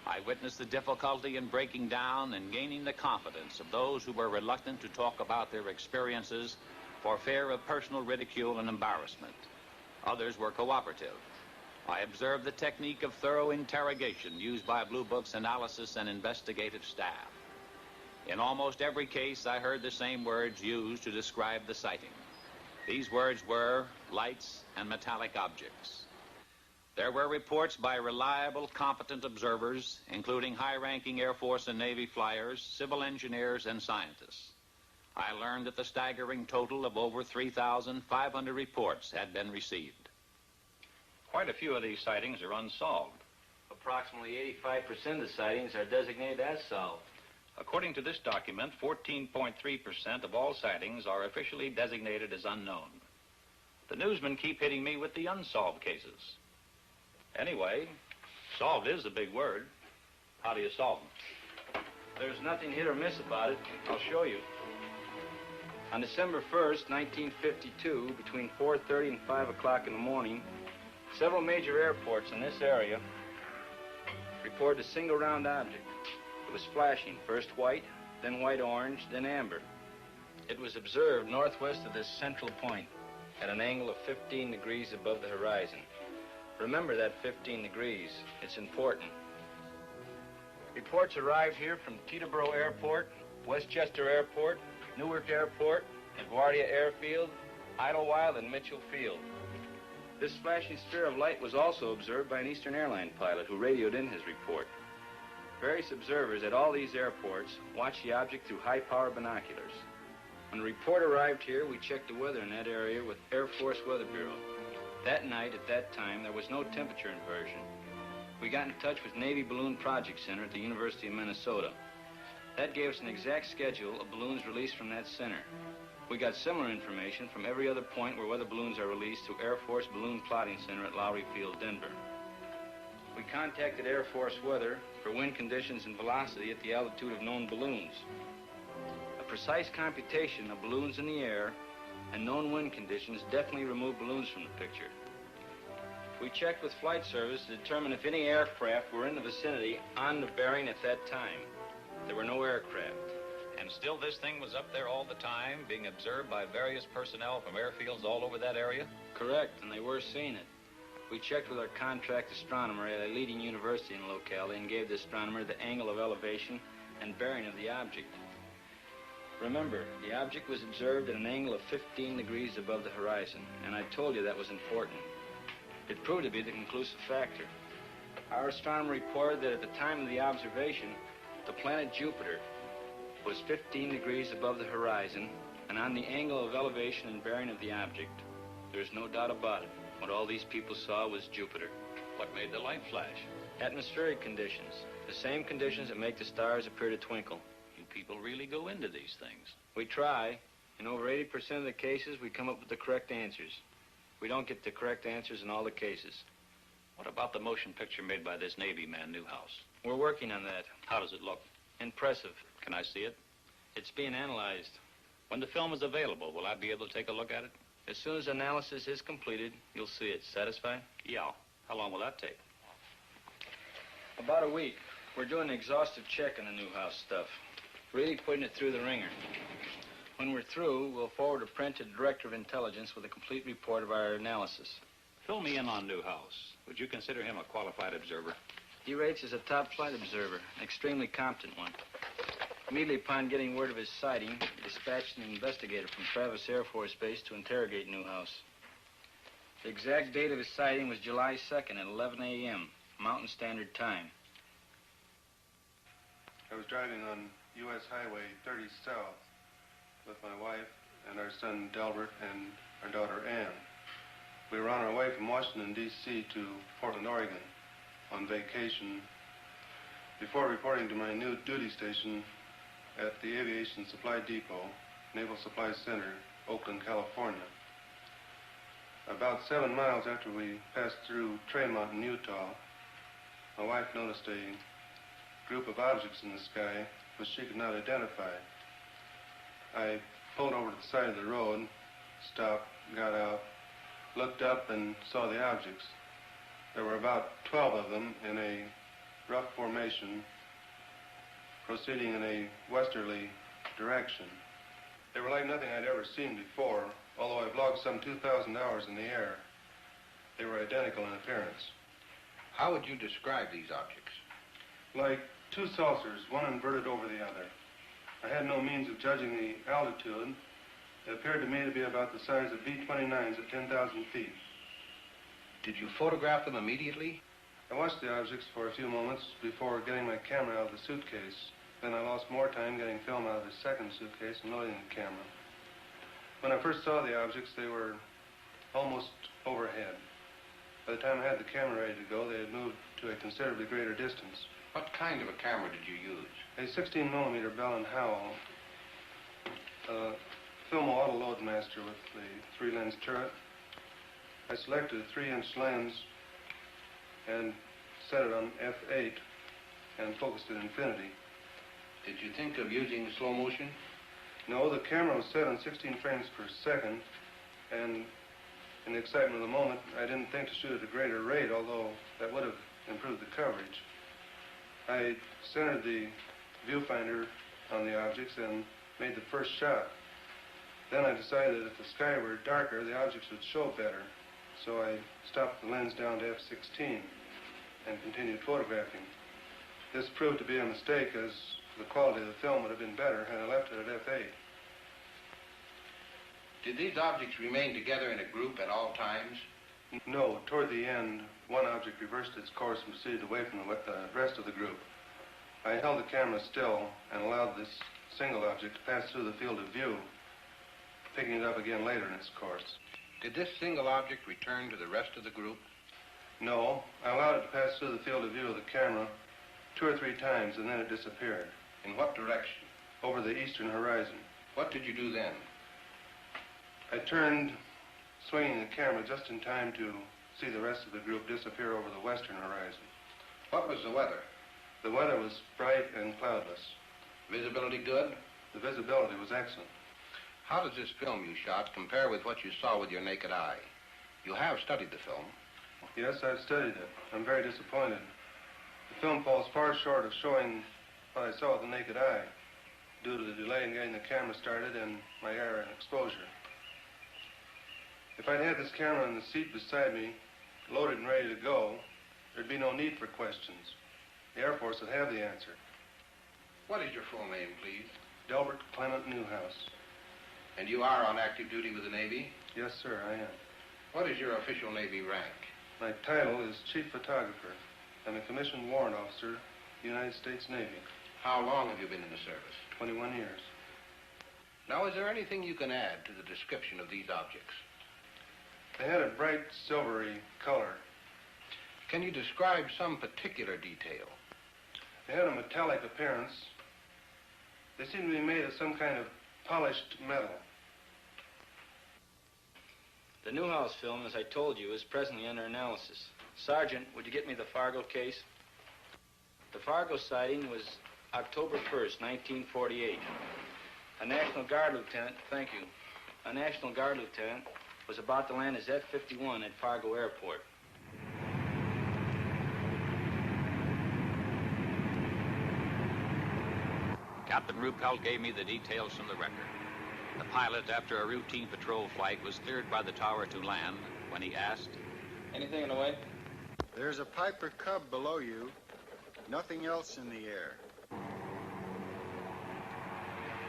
I witnessed the difficulty in breaking down and gaining the confidence of those who were reluctant to talk about their experiences for fear of personal ridicule and embarrassment. Others were cooperative. I observed the technique of thorough interrogation used by Blue Book's analysis and investigative staff. In almost every case, I heard the same words used to describe the sighting. These words were lights and metallic objects. There were reports by reliable, competent observers, including high-ranking Air Force and Navy flyers, civil engineers, and scientists. I learned that the staggering total of over 3,500 reports had been received. Quite a few of these sightings are unsolved. Approximately 85% of the sightings are designated as solved. According to this document, 14.3% of all sightings are officially designated as unknown. The newsmen keep hitting me with the unsolved cases. Anyway, solved is a big word. How do you solve them? There's nothing hit or miss about it. I'll show you. On December 1st, 1952, between 4:30 and 5 o'clock in the morning, several major airports in this area reported a single round object. It was flashing, first white, then white-orange, then amber. It was observed northwest of this central point at an angle of 15 degrees above the horizon. Remember that 15 degrees. It's important. Reports arrived here from Teterboro Airport, Westchester Airport, Newark Airport, LaGuardia Airfield, Idlewild, and Mitchell Field. This flashing sphere of light was also observed by an Eastern Airline pilot who radioed in his report. Various observers at all these airports watched the object through high-power binoculars. When the report arrived here, we checked the weather in that area with Air Force Weather Bureau. That night, at that time, there was no temperature inversion. We got in touch with Navy Balloon Project Center at the University of Minnesota. That gave us an exact schedule of balloons released from that center. We got similar information from every other point where weather balloons are released through Air Force Balloon Plotting Center at Lowry Field, Denver. We contacted Air Force Weather for wind conditions and velocity at the altitude of known balloons. A precise computation of balloons in the air and known wind conditions definitely removed balloons from the picture. We checked with flight service to determine if any aircraft were in the vicinity on the bearing at that time. There were no aircraft. And still this thing was up there all the time, being observed by various personnel from airfields all over that area? Correct, and they were seeing it. We checked with our contract astronomer at a leading university in the locality and gave the astronomer the angle of elevation and bearing of the object. Remember, the object was observed at an angle of 15 degrees above the horizon, and I told you that was important. It proved to be the conclusive factor. Our astronomer reported that at the time of the observation, the planet Jupiter was 15 degrees above the horizon and on the angle of elevation and bearing of the object. There's no doubt about it. What all these people saw was Jupiter. What made the light flash? Atmospheric conditions. The same conditions that make the stars appear to twinkle. You people really go into these things. We try. In over 80% of the cases, we come up with the correct answers. We don't get the correct answers in all the cases. What about the motion picture made by this Navy man, Newhouse? We're working on that. How does it look? Impressive. Can I see it? It's being analyzed. When the film is available, will I be able to take a look at it? As soon as analysis is completed, you'll see it. Satisfied? Yeah. How long will that take? About a week. We're doing an exhaustive check on the Newhouse stuff. Really putting it through the ringer. When we're through, we'll forward a print to the Director of Intelligence with a complete report of our analysis. Fill me in on Newhouse. Would you consider him a qualified observer? He rates as a top flight observer, an extremely competent one. Immediately upon getting word of his sighting, he dispatched an investigator from Travis Air Force Base to interrogate Newhouse. The exact date of his sighting was July 2nd at 11 a.m., Mountain Standard Time. I was driving on U.S. Highway 30 South with my wife and our son Delbert and our daughter Ann. We were on our way from Washington D.C. to Portland, Oregon on vacation before reporting to my new duty station at the Aviation Supply Depot, Naval Supply Center, Oakland, California. About 7 miles after we passed through Trail Mountain, Utah, my wife noticed a group of objects in the sky which she could not identify. I pulled over to the side of the road, stopped, got out, looked up and saw the objects. There were about 12 of them in a rough formation proceeding in a westerly direction. They were like nothing I'd ever seen before, although I've logged some 2,000 hours in the air. They were identical in appearance. How would you describe these objects? Like two saucers, one inverted over the other. I had no means of judging the altitude. It appeared to me to be about the size of B-29s at 10,000 feet. Did you photograph them immediately? I watched the objects for a few moments before getting my camera out of the suitcase. Then I lost more time getting film out of the second suitcase and loading the camera. When I first saw the objects, they were almost overhead. By the time I had the camera ready to go, they had moved to a considerably greater distance. What kind of a camera did you use? A 16mm Bell & Howell Filmo Auto Loadmaster with the 3-lens turret. I selected a 3-inch lens and set it on f8 and focused at infinity. Did you think of using slow motion? No, the camera was set on 16 frames per second, and in the excitement of the moment, I didn't think to shoot at a greater rate, although that would have improved the coverage. I centered the viewfinder on the objects and made the first shot. Then I decided that if the sky were darker, the objects would show better. So I stopped the lens down to f16 and continued photographing. This proved to be a mistake, as the quality of the film would have been better had I left it at f8. Did these objects remain together in a group at all times? No. Toward the end, one object reversed its course and proceeded away from the rest of the group. I held the camera still and allowed this single object to pass through the field of view, picking it up again later in its course. Did this single object return to the rest of the group? No. I allowed it to pass through the field of view of the camera 2 or 3 times, and then it disappeared. In what direction? Over the eastern horizon. What did you do then? I turned, swinging the camera just in time to see the rest of the group disappear over the western horizon. What was the weather? The weather was bright and cloudless. Visibility good? The visibility was excellent. How does this film you shot compare with what you saw with your naked eye? You have studied the film. Yes, I've studied it. I'm very disappointed. The film falls far short of showing what I saw with the naked eye, due to the delay in getting the camera started and my error in exposure. If I'd had this camera in the seat beside me, loaded and ready to go, there'd be no need for questions. The Air Force would have the answer. What is your full name, please? Delbert Clement Newhouse. And you are on active duty with the Navy? Yes, sir, I am. What is your official Navy rank? My title is Chief Photographer. I'm a commissioned warrant officer, United States Navy. How long have you been in the service? 21 years. Now, is there anything you can add to the description of these objects? They had a bright silvery color. Can you describe some particular detail? They had a metallic appearance. They seemed to be made of some kind of polished metal. The Newhouse film, as I told you, is presently under analysis. Sergeant, would you get me the Fargo case? The Fargo sighting was October 1st, 1948. A National Guard lieutenant, thank you, a National Guard lieutenant was about to land his F-51 at Fargo Airport. Captain Ruppelt gave me the details from the record. The pilot, after a routine patrol flight, was cleared by the tower to land when he asked, "Anything in the way?" There's a Piper Cub below you. Nothing else in the air.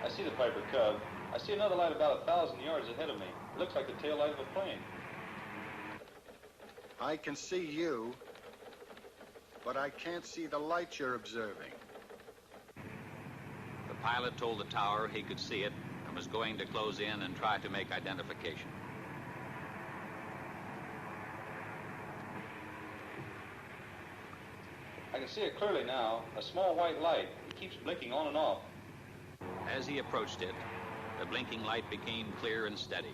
I see the Piper Cub. I see another light about 1,000 yards ahead of me. It looks like the tail light of a plane. I can see you, but I can't see the light you're observing. the pilot told the tower he could see it and was going to close in and try to make identification. I can see it clearly now. A small white light. It keeps blinking on and off. As he approached it, the blinking light became clear and steady.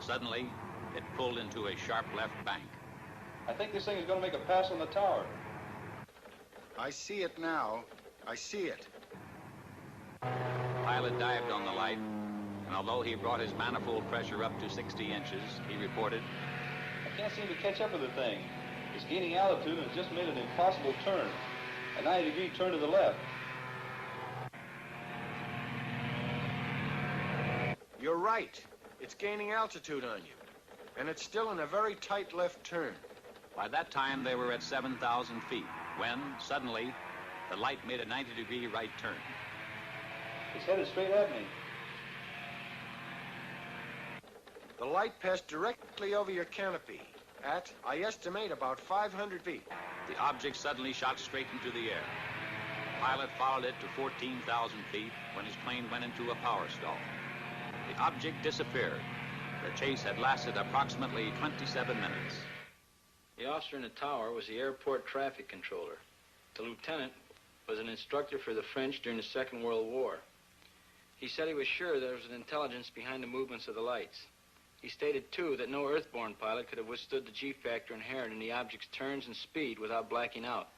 Suddenly, it pulled into a sharp left bank. I think this thing is going to make a pass on the tower. I see it now. I see it. The pilot dived on the light, and although he brought his manifold pressure up to 60 inches, he reported, I can't seem to catch up with the thing. It's gaining altitude and has just made an impossible turn. A 90-degree turn to the left. You're right. It's gaining altitude on you. And it's still in a very tight left turn. By that time, they were at 7,000 feet, when, suddenly, the light made a 90-degree right turn. It's headed straight at me. The light passed directly over your canopy at, I estimate, about 500 feet. The object suddenly shot straight into the air. The pilot followed it to 14,000 feet when his plane went into a power stall. The object disappeared. The chase had lasted approximately 27 minutes. The officer in the tower was the airport traffic controller. The lieutenant was an instructor for the French during the Second World War. He said he was sure there was an intelligence behind the movements of the lights. He stated, too, that no earthborn pilot could have withstood the G-factor inherent in the object's turns and speed without blacking out.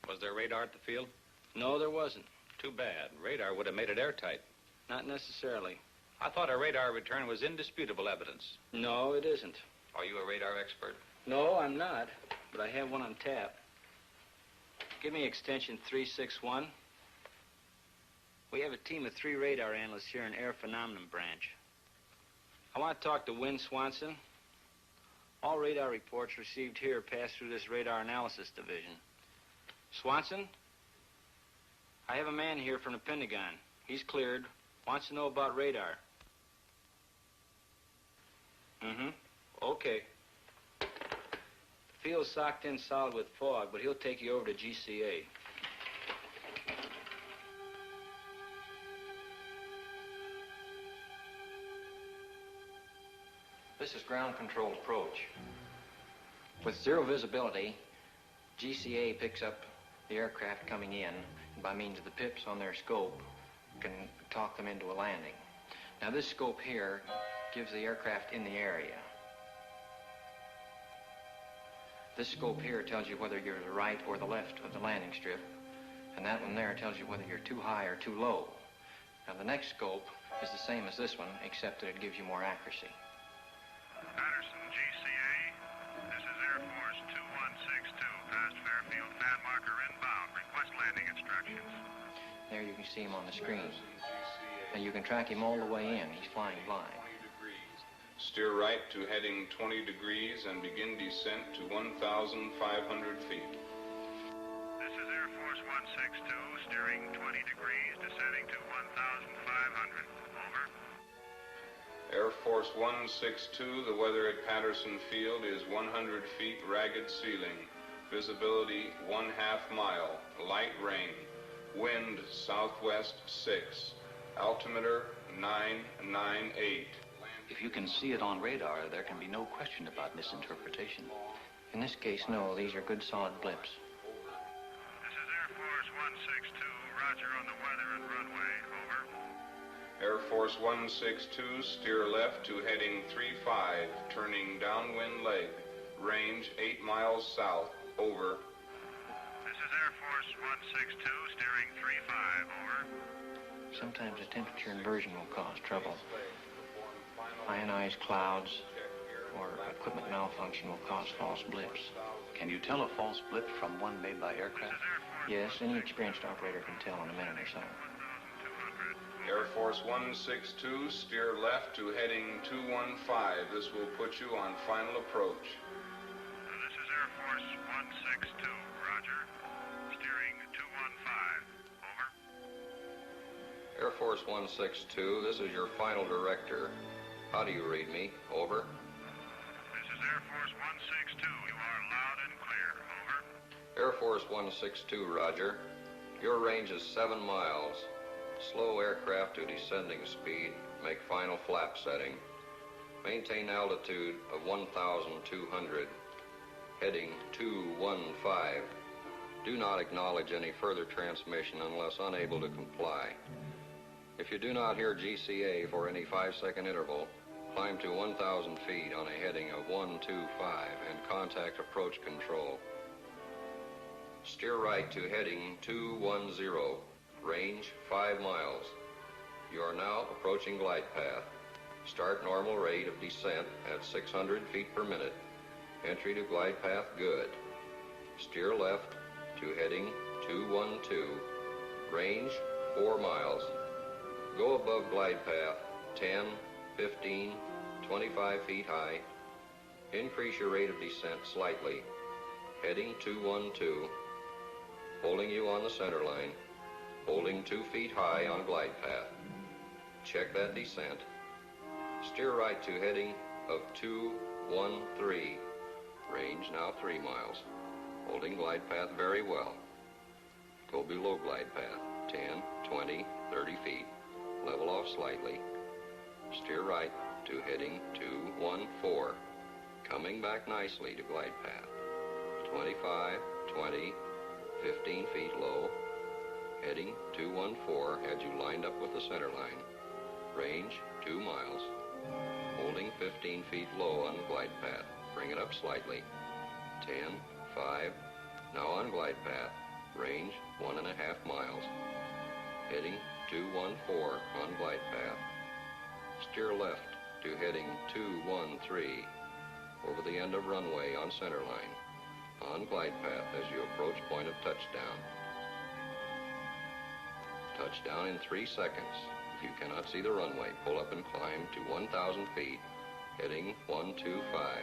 Was there radar at the field? No, there wasn't. Too bad. Radar would have made it airtight. Not necessarily. I thought a radar return was indisputable evidence. No, it isn't. Are you a radar expert? No, I'm not, but I have one on tap. Give me extension 361. We have a team of 3 radar analysts here in Air Phenomenon Branch. I want to talk to Wynn Swanson. All radar reports received here pass through this radar analysis division. Swanson? I have a man here from the Pentagon. He's cleared. Wants to know about radar. Okay. The field's socked in solid with fog, but he'll take you over to GCA. This is ground control approach. With zero visibility, GCA picks up the aircraft coming in, and by means of the pips on their scope, can talk them into a landing. Now this scope here gives the aircraft in the area. This scope here tells you whether you're to the right or the left of the landing strip, and that one there tells you whether you're too high or too low. Now the next scope is the same as this one, except that it gives you more accuracy. Patterson, GCA. This is Air Force 2162, past Fairfield, fan marker inbound. Request landing instructions. There you can see him on the screen. And you can track him all the way in. He's flying blind. Steer right to heading 20 degrees and begin descent to 1,500 feet. This is Air Force 162. steering 20 degrees, descending to 1,500. Over. Air Force 162, the weather at Patterson Field is 100 feet ragged ceiling. Visibility 1/2 mile. Light rain. Wind southwest 6. Altimeter 998. If you can see it on radar, there can be no question about misinterpretation. In this case, no. These are good, solid blips. This is Air Force 162. Roger on the weather and runway. Over. Air Force 162, steer left to heading 35, turning downwind leg. Range 8 miles south. Over. This is Air Force 162, steering 35. Over. Sometimes a temperature inversion will cause trouble. Ionized clouds or equipment malfunction will cause false blips. Can you tell a false blip from one made by aircraft? Yes, any experienced operator can tell in a minute or so. Air Force 162, steer left to heading 215. This will put you on final approach. This is Air Force 162. Roger. Steering 215. Over. Air Force 162, this is your final director. How do you read me? Over. This is Air Force 162. You are loud and clear. Over. Air Force 162, roger. Your range is 7 miles. Slow aircraft to descending speed. Make final flap setting. Maintain altitude of 1,200. Heading 215. Do not acknowledge any further transmission unless unable to comply. If you do not hear GCA for any 5-second interval, climb to 1,000 feet on a heading of 125 and contact approach control. Steer right to heading 210. Range 5 miles. You are now approaching glide path. Start normal rate of descent at 600 feet per minute. Entry to glide path good. Steer left to heading 212. Range 4 miles. Go above glide path 10, 15, 25 feet high. Increase your rate of descent slightly. Heading 212. Holding you on the center line. Holding 2 feet high on glide path. Check that descent. Steer right to heading of 213. Range now 3 miles. Holding glide path very well. Go below glide path. 10, 20, 30 feet. Level off slightly. Steer right to heading 214. Coming back nicely to glide path. 25, 20, 15 feet low. Heading 214 had you lined up with the center line. Range 2 miles. Holding 15 feet low on glide path. Bring it up slightly. 10, 5. Now on glide path. Range 1.5 miles. Heading 214 on glide path. Steer left to heading 213 over the end of runway on center line. On glide path as you approach point of touchdown. Touchdown in 3 seconds. If you cannot see the runway, pull up and climb to 1,000 feet, heading 125.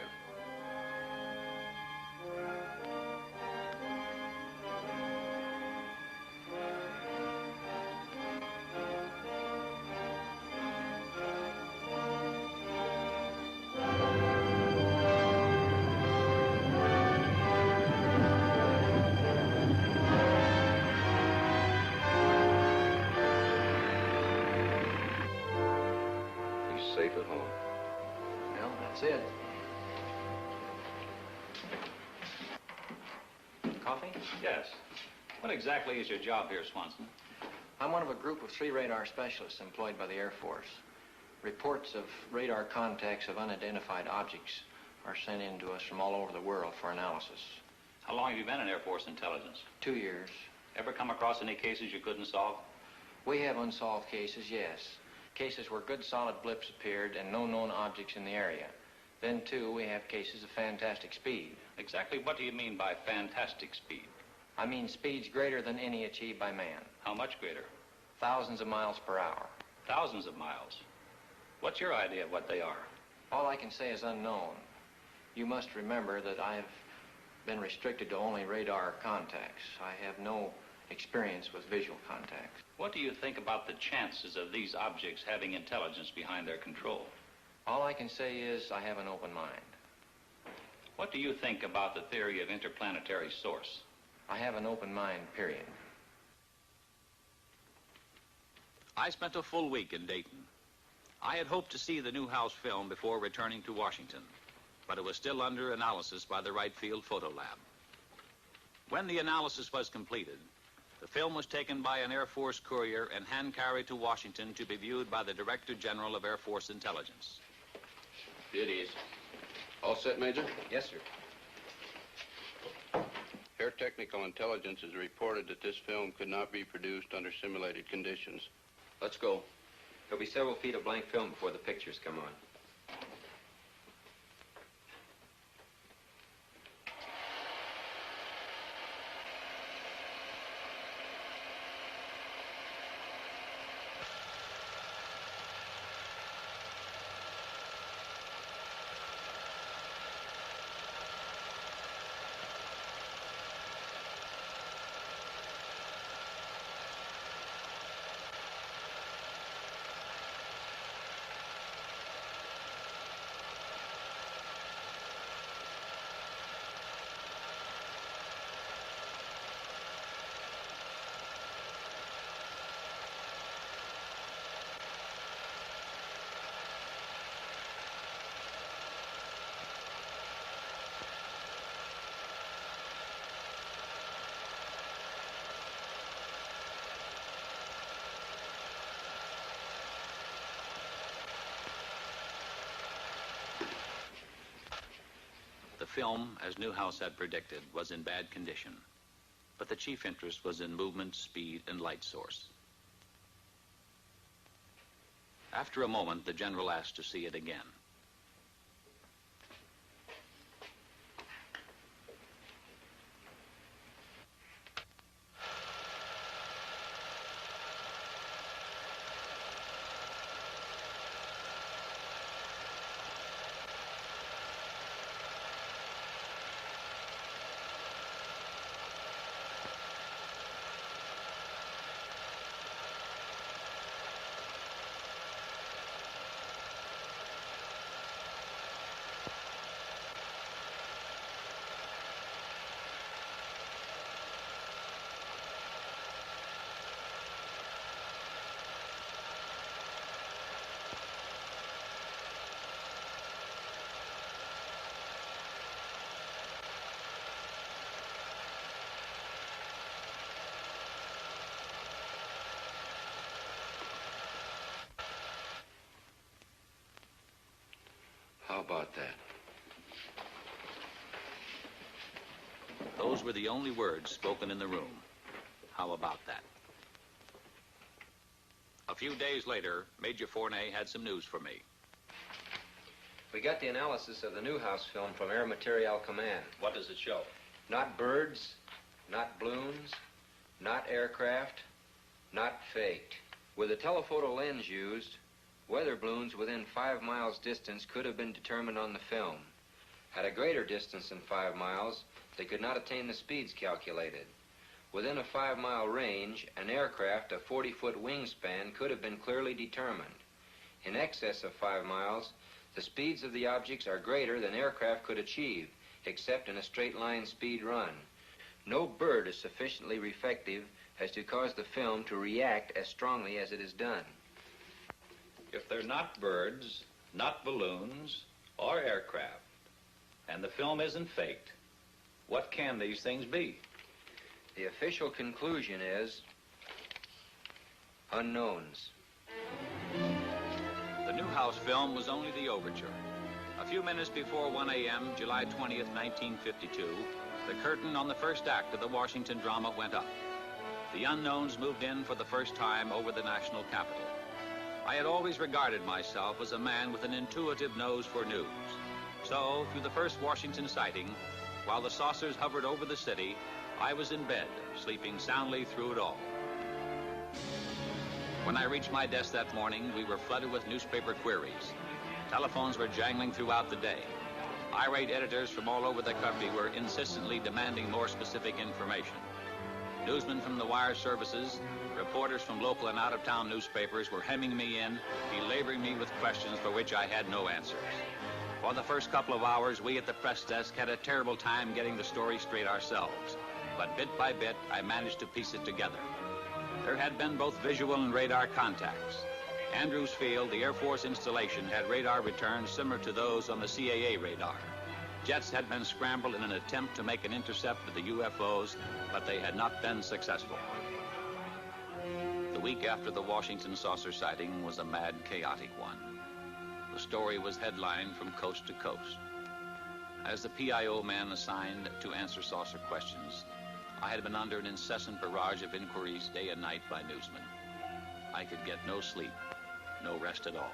Safe at home. Well, that's it. Coffee? Yes. What exactly is your job here, Swanson? I'm one of a group of 3 radar specialists employed by the Air Force. Reports of radar contacts of unidentified objects are sent in to us from all over the world for analysis. How long have you been in Air Force intelligence? 2 years. Ever come across any cases you couldn't solve? We have unsolved cases, yes. Cases where good solid blips appeared and no known objects in the area. Then, too, we have cases of fantastic speed. Exactly what do you mean by fantastic speed? I mean speeds greater than any achieved by man. How much greater? Thousands of miles per hour. Thousands of miles. What's your idea of what they are? All I can say is unknown. You must remember that I've been restricted to only radar contacts. I have no experience with visual contact. What do you think about the chances of these objects having intelligence behind their control? All I can say is I have an open mind. What do you think about the theory of interplanetary source? I have an open mind, period. I spent a full week in Dayton. I had hoped to see the Newhouse film before returning to Washington, but it was still under analysis by the Wright Field Photo Lab. When the analysis was completed, the film was taken by an Air Force courier and hand-carried to Washington to be viewed by the Director General of Air Force Intelligence. It is. All set, Major? Yes, sir. Air Technical Intelligence has reported that this film could not be produced under simulated conditions. Let's go. There'll be several feet of blank film before the pictures come on. The film, as Newhouse had predicted, was in bad condition, but the chief interest was in movement, speed, and light source. After a moment, the general asked to see it again. How about that? Those were the only words spoken in the room. How about that? A few days later, Major Fournet had some news for me. We got the analysis of the Newhouse film from Air Materiel Command. What does it show? Not birds, not balloons, not aircraft, not faked. With the telephoto lens used, weather balloons within 5 miles distance could have been determined on the film. At a greater distance than 5 miles, they could not attain the speeds calculated. Within a 5-mile range, an aircraft of 40-foot wingspan could have been clearly determined. In excess of 5 miles, the speeds of the objects are greater than aircraft could achieve, except in a straight-line speed run. No bird is sufficiently reflective as to cause the film to react as strongly as it is done. If they're not birds, not balloons, or aircraft, and the film isn't faked, what can these things be? The official conclusion is unknowns. The Newhouse film was only the overture. A few minutes before 1 a.m., July 20th, 1952, the curtain on the first act of the Washington drama went up. The unknowns moved in for the first time over the national capital. I had always regarded myself as a man with an intuitive nose for news. So, through the first Washington sighting, while the saucers hovered over the city, I was in bed, sleeping soundly through it all. When I reached my desk that morning, we were flooded with newspaper queries. Telephones were jangling throughout the day. Irate editors from all over the country were insistently demanding more specific information. Newsmen from the wire services, reporters from local and out-of-town newspapers were hemming me in, belaboring me with questions for which I had no answers. For the first couple of hours, we at the press desk had a terrible time getting the story straight ourselves. But bit by bit, I managed to piece it together. There had been both visual and radar contacts. Andrews Field, the Air Force installation, had radar returns similar to those on the CAA radar. Jets had been scrambled in an attempt to make an intercept of the UFOs, but they had not been successful. The week after the Washington saucer sighting was a mad, chaotic one. The story was headlined from coast to coast. As the PIO man assigned to answer saucer questions, I had been under an incessant barrage of inquiries day and night by newsmen. I could get no sleep, no rest at all.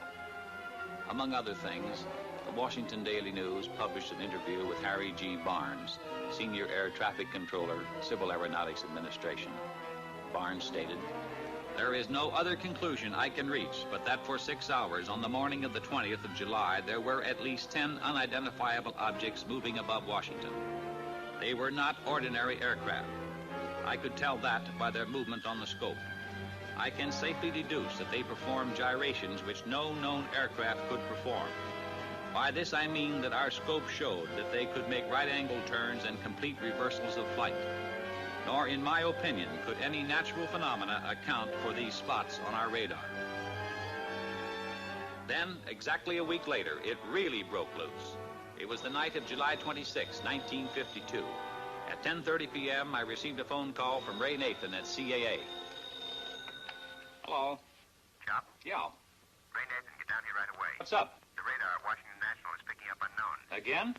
Among other things, the Washington Daily News published an interview with Harry G. Barnes, Senior Air Traffic Controller, Civil Aeronautics Administration. Barnes stated, "There is no other conclusion I can reach but that for 6 hours on the morning of the 20th of July, there were at least 10 unidentifiable objects moving above Washington. They were not ordinary aircraft. I could tell that by their movement on the scope. I can safely deduce that they performed gyrations which no known aircraft could perform. By this I mean that our scope showed that they could make right-angle turns and complete reversals of flight. Nor, in my opinion, could any natural phenomena account for these spots on our radar." Then, exactly a week later, it really broke loose. It was the night of July 26, 1952. At 10:30 p.m., I received a phone call from Ray Nathan at CAA. Hello. Chop? Yeah. Ray Nathan, get down here right away. What's up? The radar at Washington National is picking up unknowns. Again?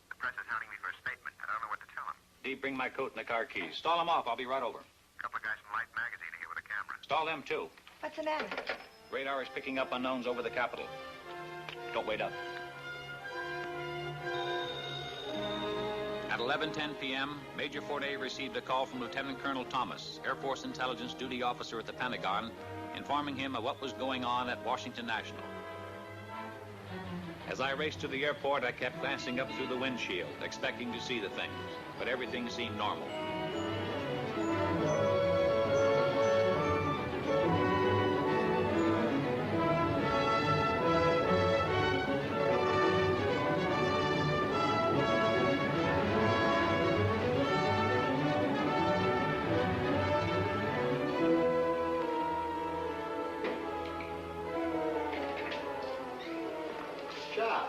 The press is hounding me for a statement. I don't know what to tell them. Dee, bring my coat and the car keys. Stall them off. I'll be right over. A couple of guys from Life magazine are here with a camera. Stall them, too. What's the matter? Radar is picking up unknowns over the Capitol. Don't wait up. At 11:10 p.m., Major Forte received a call from Lieutenant Colonel Thomas, Air Force Intelligence Duty Officer at the Pentagon, informing him of what was going on at Washington National. As I raced to the airport, I kept glancing up through the windshield, expecting to see the things, but everything seemed normal.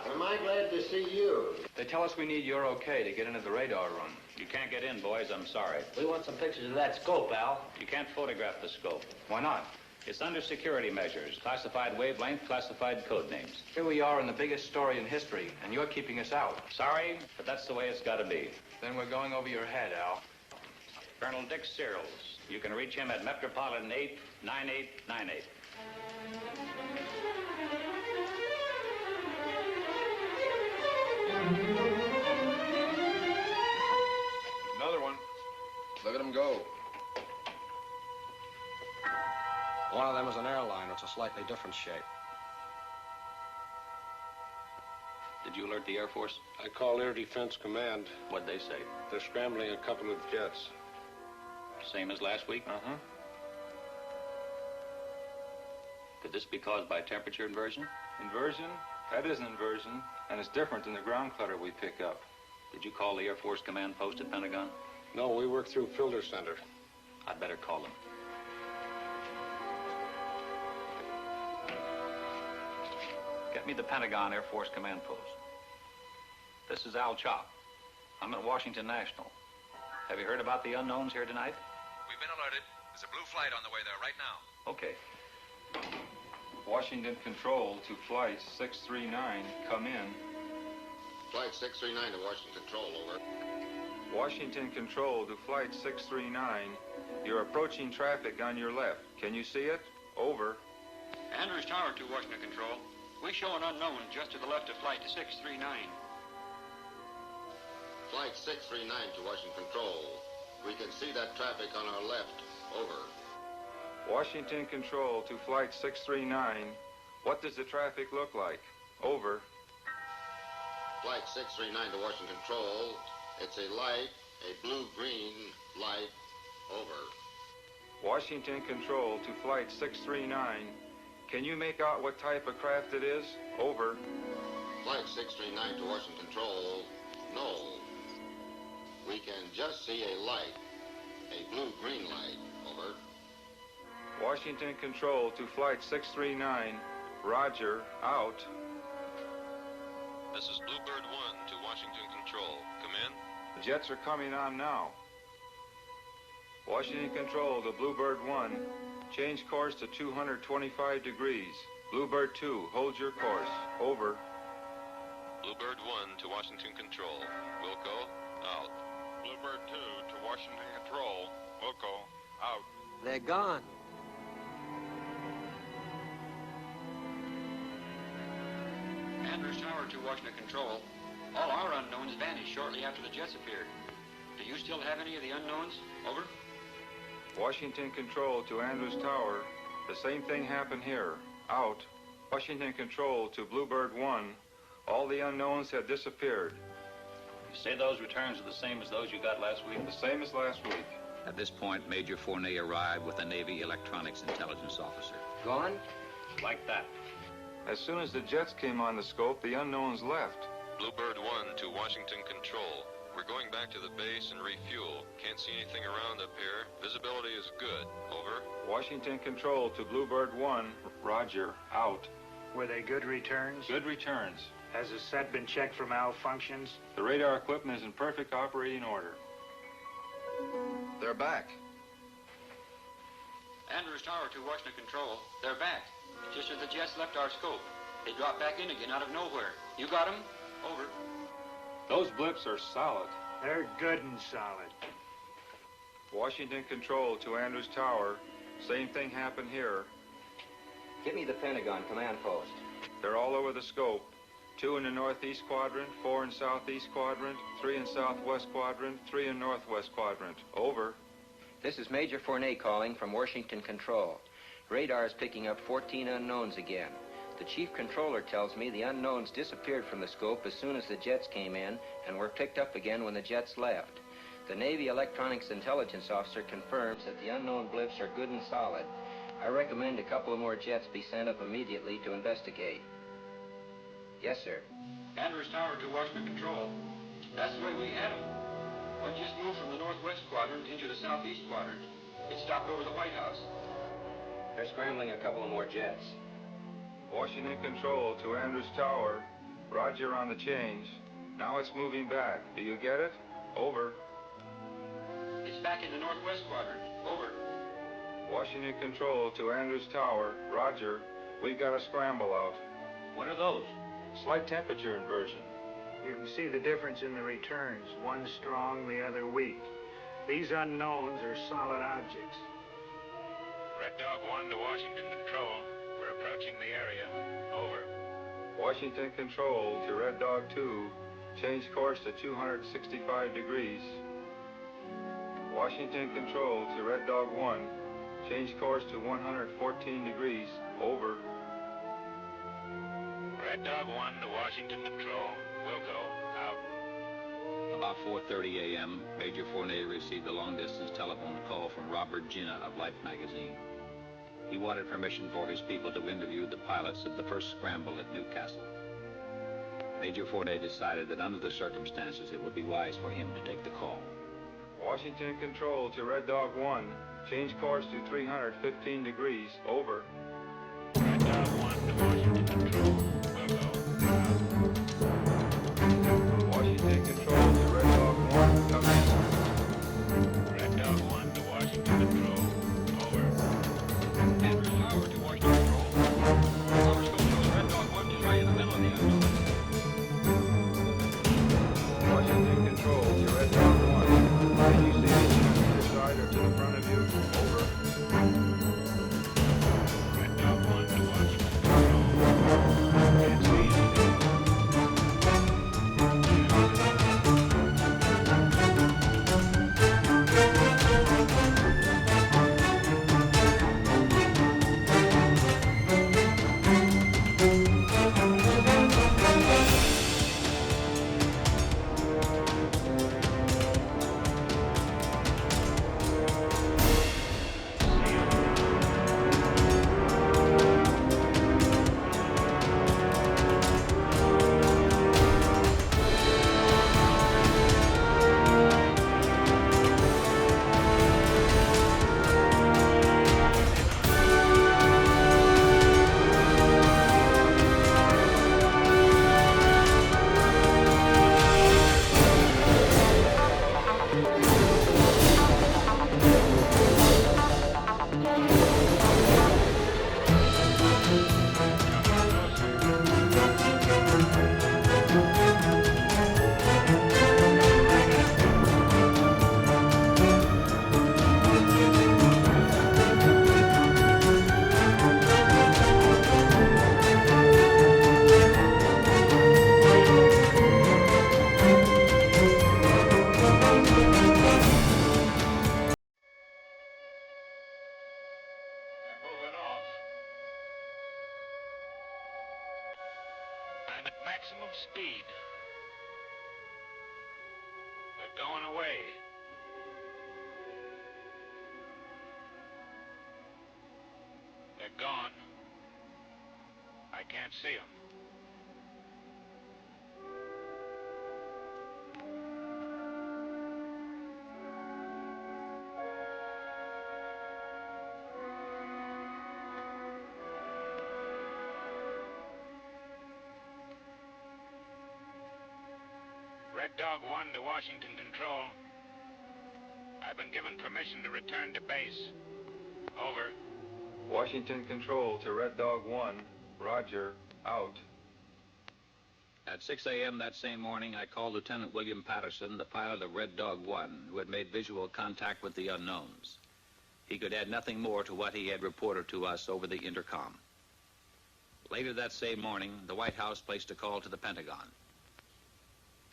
Am I glad to see you? They tell us we need your okay to get into the radar room. You can't get in, boys. I'm sorry. We want some pictures of that scope, Al. You can't photograph the scope. Why not? It's under security measures, classified wavelength, classified code names. Here we are in the biggest story in history, and you're keeping us out. Sorry, but that's the way it's got to be. Then we're going over your head, Al. Colonel Dick Searles. You can reach him at Metropolitan 89898. Another one. Look at him go. One of them is an airliner. It's a slightly different shape. Did you alert the Air Force? I called Air Defense Command. What'd they say? They're scrambling a couple of jets. Same as last week? Uh-huh. Could this be caused by temperature inversion? Inversion? That is an inversion, and it's different than the ground clutter we pick up. Did you call the Air Force Command Post at Pentagon? No, we work through Filter Center. I'd better call them. Get me the Pentagon Air Force Command Post. This is Al Chop. I'm at Washington National. Have you heard about the unknowns here tonight? We've been alerted. There's a blue flight on the way there right now. Okay. Washington Control to Flight 639, come in. Flight 639 to Washington Control, over. Washington Control to Flight 639, you're approaching traffic on your left. Can you see it? Over. Andrews Tower to Washington Control. We show an unknown just to the left of Flight 639. Flight 639 to Washington Control. We can see that traffic on our left, over. Washington Control to Flight 639, what does the traffic look like? Over. Flight 639 to Washington Control. It's a light, a blue-green light, Over. Washington Control to Flight 639. Can you make out what type of craft it is? Over. Flight 639 to Washington Control. No. We can just see a light. A blue-green light. Over. Washington Control to Flight 639. Roger. Out. This is Bluebird 1 to Washington Control. Come in. The jets are coming on now. Washington Control to Bluebird 1. Change course to 225 degrees. Bluebird 2, hold your course. Over. Bluebird 1 to Washington Control. Wilco, out. Bluebird 2 to Washington Control. Wilco, out. They're gone. Andrews Tower to Washington Control. All our unknowns vanished shortly after the jets appeared. Do you still have any of the unknowns? Over. Washington Control to Andrews Tower. The same thing happened here. Out. Washington Control to Bluebird 1. All the unknowns have disappeared. You say those returns are the same as those you got last week? The same as last week. At this point, Major Fournet arrived with a Navy electronics intelligence officer. Gone? Like that. As soon as the jets came on the scope, the unknowns left. Bluebird 1 to Washington Control. We're going back to the base and refuel. Can't see anything around up here. Visibility is good. Over. Washington Control to Bluebird 1. Roger. Out. Were they good returns? Good returns. Has the set been checked for malfunctions? The radar equipment is in perfect operating order. They're back. Andrews Tower to Washington Control. They're back. Just as the jets left our scope. They dropped back in again out of nowhere. You got them? Over. Those blips are solid. They're good and solid. Washington Control to Andrews Tower. Same thing happened here. Give me the Pentagon command post. They're all over the scope. 2 in the northeast quadrant, 4 in southeast quadrant, 3 in southwest quadrant, 3 in northwest quadrant. Over. This is Major Fournet calling from Washington Control. Radar is picking up 14 unknowns again. The chief controller tells me the unknowns disappeared from the scope as soon as the jets came in and were picked up again when the jets left. The Navy electronics intelligence officer confirms that the unknown blips are good and solid. I recommend a couple of more jets be sent up immediately to investigate. Yes, sir. Andrews Tower to Washington Control. That's the way we had them. One just moved from the northwest quadrant into the southeast quadrant. It stopped over the White House. They're scrambling a couple of more jets. Washington Control to Andrews Tower. Roger on the change. Now it's moving back. Do you get it? Over. It's back in the northwest quadrant. Over. Washington Control to Andrews Tower. Roger. We've got a scramble out. What are those? Slight temperature inversion. You can see the difference in the returns. One strong, the other weak. These unknowns are solid objects. Red Dog 1 to Washington Control. We're approaching the area. Over. Washington Control to Red Dog 2. Change course to 265 degrees. Washington Control to Red Dog 1. Change course to 114 degrees. Over. Red Dog 1 to Washington Control. Wilco, out. About 4:30 a.m., Major Fournet received a long-distance telephone call from Robert Ginna of Life magazine. He wanted permission for his people to interview the pilots of the first scramble at Newcastle. Major Fournet decided that under the circumstances it would be wise for him to take the call. Washington Control to Red Dog 1. Change course to 315 degrees. Over. Red Dog 1 to Washington Control. Washington Control to Red Dog 1. Come in. Red Dog 1 to Washington Control. Over. Andrews Tower to Washington Control. Our scope shows Red Dog 1 is right in the middle of the unknown. Washington Control to Red Dog 1. Can you see anything to the side or to the front of you? Over. Red Dog maximum speed. They're going away. They're gone. I can't see them. Red Dog 1 to Washington Control. I've been given permission to return to base. Over. Washington Control to Red Dog 1. Roger. Out. At 6 a.m. that same morning, I called Lieutenant William Patterson, the pilot of Red Dog 1, who had made visual contact with the unknowns. He could add nothing more to what he had reported to us over the intercom. Later that same morning, the White House placed a call to the Pentagon.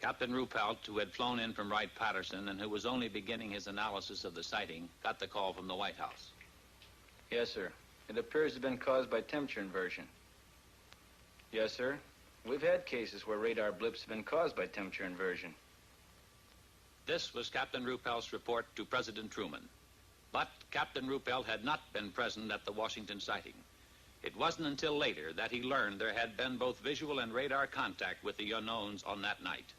Captain Ruppelt, who had flown in from Wright-Patterson and who was only beginning his analysis of the sighting, got the call from the White House. Yes, sir. It appears to have been caused by temperature inversion. Yes, sir. We've had cases where radar blips have been caused by temperature inversion. This was Captain Ruppelt's report to President Truman. But Captain Ruppelt had not been present at the Washington sighting. It wasn't until later that he learned there had been both visual and radar contact with the unknowns on that night.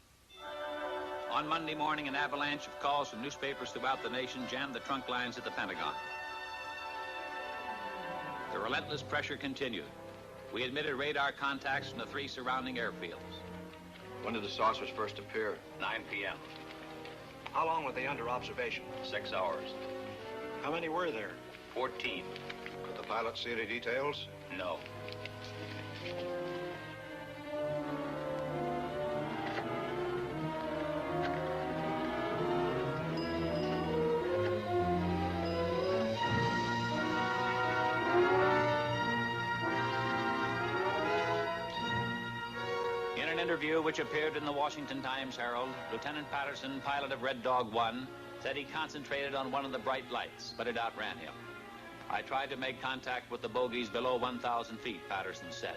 On Monday morning, an avalanche of calls from newspapers throughout the nation jammed the trunk lines at the Pentagon. The relentless pressure continued. We admitted radar contacts from the 3 surrounding airfields. When did the saucers first appear? 9 p.m. How long were they under observation? 6 hours. How many were there? 14. Could the pilot see any details? No. In an interview which appeared in the Washington Times-Herald, Lieutenant Patterson, pilot of Red Dog 1, said he concentrated on one of the bright lights, but it outran him. I tried to make contact with the bogies below 1,000 feet, Patterson said.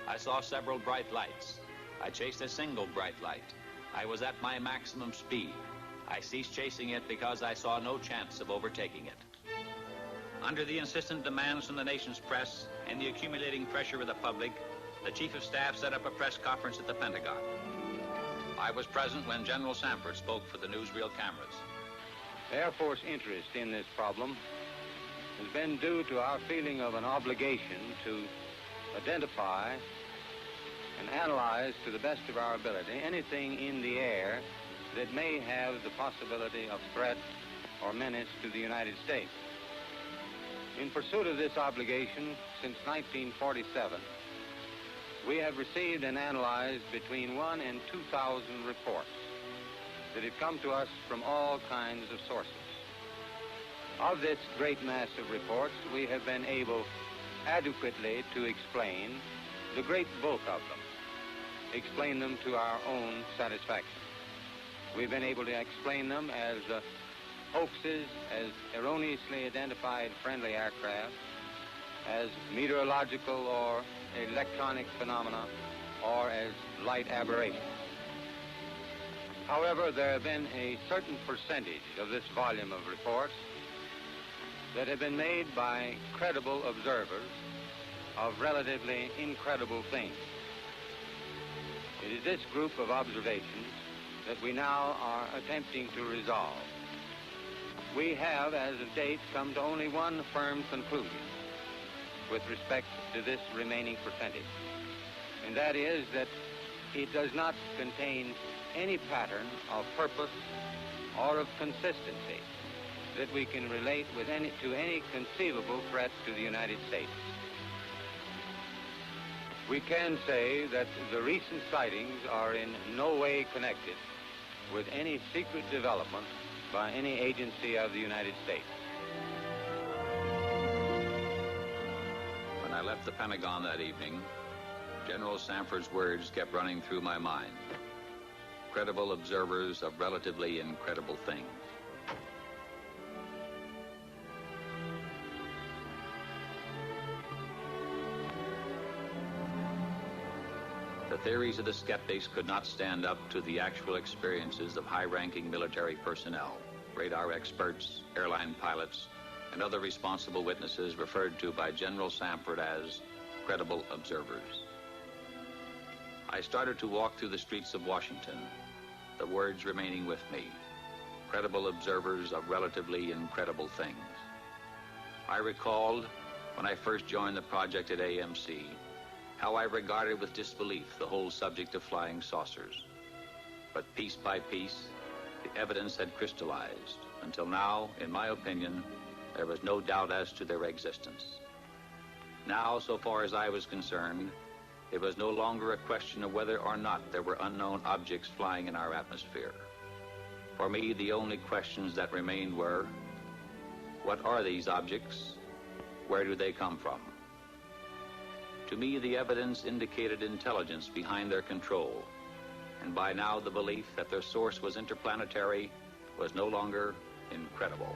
I saw several bright lights. I chased a single bright light. I was at my maximum speed. I ceased chasing it because I saw no chance of overtaking it. Under the insistent demands from the nation's press and the accumulating pressure of the public, the Chief of Staff set up a press conference at the Pentagon. I was present when General Sanford spoke for the newsreel cameras. Air Force interest in this problem has been due to our feeling of an obligation to identify and analyze to the best of our ability anything in the air that may have the possibility of threat or menace to the United States. In pursuit of this obligation, since 1947, we have received and analyzed between 1,000 and 2,000 reports that have come to us from all kinds of sources. Of this great mass of reports, we have been able adequately to explain the great bulk of them, explain them to our own satisfaction. We've been able to explain them as hoaxes, as erroneously identified friendly aircraft, as meteorological or electronic phenomena, or as light aberrations. However, there have been a certain percentage of this volume of reports that have been made by credible observers of relatively incredible things. It is this group of observations that we now are attempting to resolve. We have, as of date, come to only one firm conclusion with respect to this remaining percentage, and that is that it does not contain any pattern of purpose or of consistency that we can relate with to any conceivable threat to the United States. We can say that the recent sightings are in no way connected with any secret development by any agency of the United States. When I left the Pentagon that evening, General Sanford's words kept running through my mind. Credible observers of relatively incredible things. The theories of the skeptics could not stand up to the actual experiences of high-ranking military personnel, radar experts, airline pilots, and other responsible witnesses referred to by General Samford as credible observers. I started to walk through the streets of Washington, the words remaining with me, credible observers of relatively incredible things. I recalled, when I first joined the project at AMC, how I regarded with disbelief the whole subject of flying saucers. But piece by piece, the evidence had crystallized, until now, in my opinion, there was no doubt as to their existence. Now, so far as I was concerned, it was no longer a question of whether or not there were unknown objects flying in our atmosphere. For me, the only questions that remained were, what are these objects? Where do they come from? To me, the evidence indicated intelligence behind their control, and by now the belief that their source was interplanetary was no longer incredible.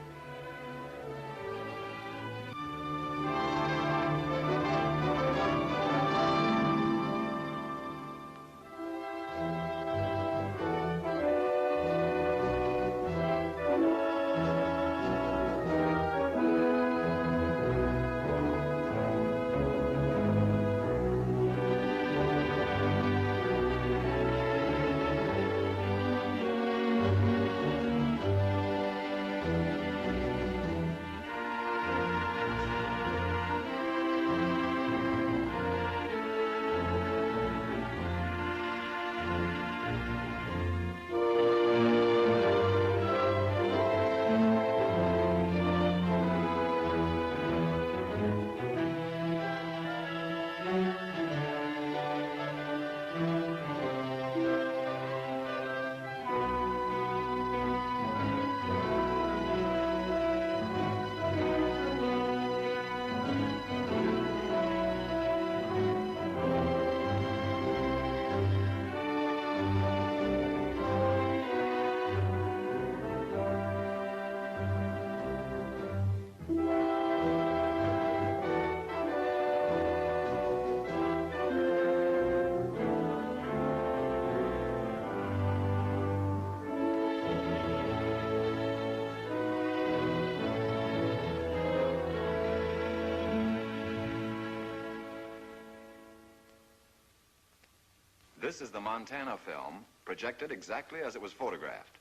This is the Montana film, projected exactly as it was photographed.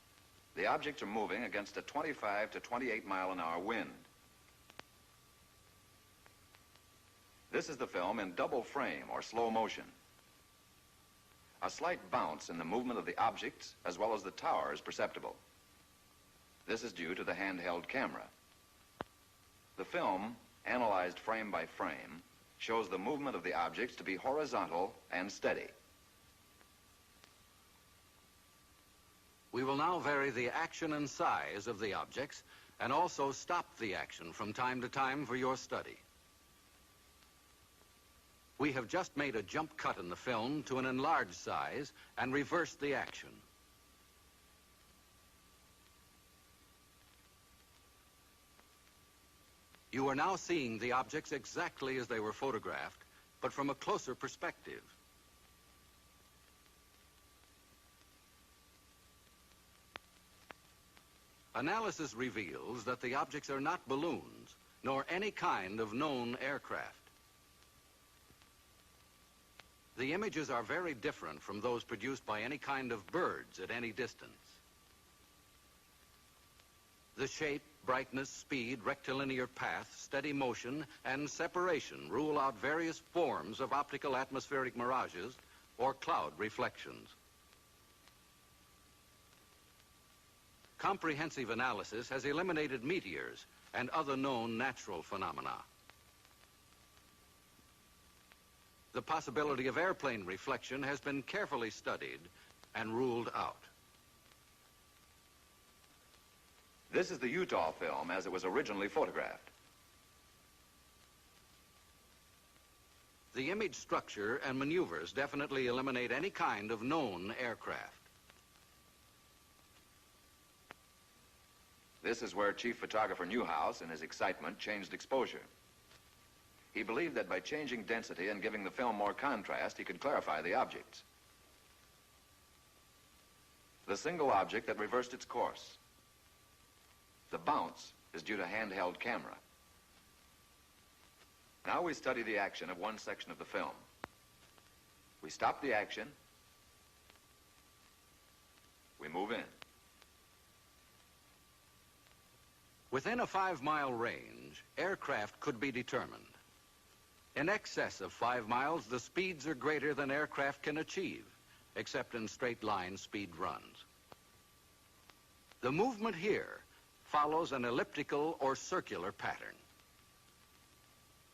The objects are moving against a 25 to 28 mile an hour wind. This is the film in double frame or slow motion. A slight bounce in the movement of the objects as well as the tower is perceptible. This is due to the handheld camera. The film, analyzed frame by frame, shows the movement of the objects to be horizontal and steady. We will now vary the action and size of the objects and also stop the action from time to time for your study. We have just made a jump cut in the film to an enlarged size and reversed the action. You are now seeing the objects exactly as they were photographed, but from a closer perspective. Analysis reveals that the objects are not balloons, nor any kind of known aircraft. The images are very different from those produced by any kind of birds at any distance. The shape, brightness, speed, rectilinear path, steady motion, and separation rule out various forms of optical atmospheric mirages or cloud reflections. Comprehensive analysis has eliminated meteors and other known natural phenomena. The possibility of airplane reflection has been carefully studied and ruled out. This is the Utah film as it was originally photographed. The image structure and maneuvers definitely eliminate any kind of known aircraft. This is where Chief Photographer Newhouse, in his excitement, changed exposure. He believed that by changing density and giving the film more contrast, he could clarify the objects. The single object that reversed its course. The bounce is due to handheld camera. Now we study the action of one section of the film. We stop the action. We move in. Within a 5-mile range, aircraft could be determined. In excess of 5 miles, the speeds are greater than aircraft can achieve, except in straight-line speed runs. The movement here follows an elliptical or circular pattern.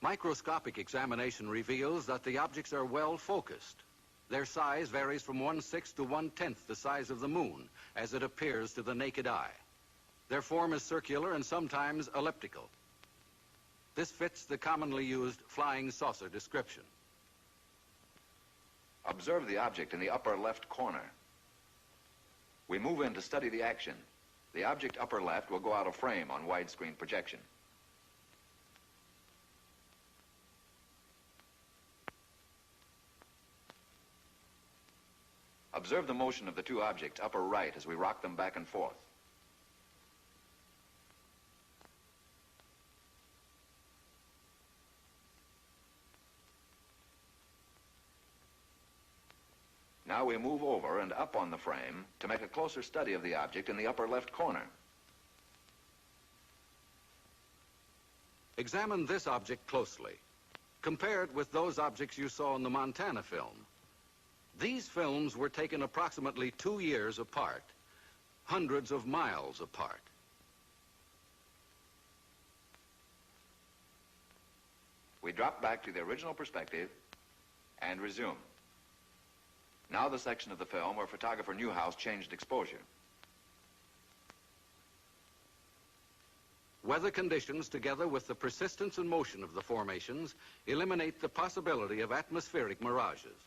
Microscopic examination reveals that the objects are well focused. Their size varies from 1/6 to 1/10 the size of the moon, as it appears to the naked eye. Their form is circular and sometimes elliptical. This fits the commonly used flying saucer description. Observe the object in the upper left corner. We move in to study the action. The object upper left will go out of frame on widescreen projection. Observe the motion of the two objects upper right as we rock them back and forth. Now we move over and up on the frame to make a closer study of the object in the upper left corner. Examine this object closely. Compare it with those objects you saw in the Montana film. These films were taken approximately 2 years apart, hundreds of miles apart. We drop back to the original perspective and resume. Now the section of the film where photographer Newhouse changed exposure. Weather conditions, together with the persistence and motion of the formations, eliminate the possibility of atmospheric mirages.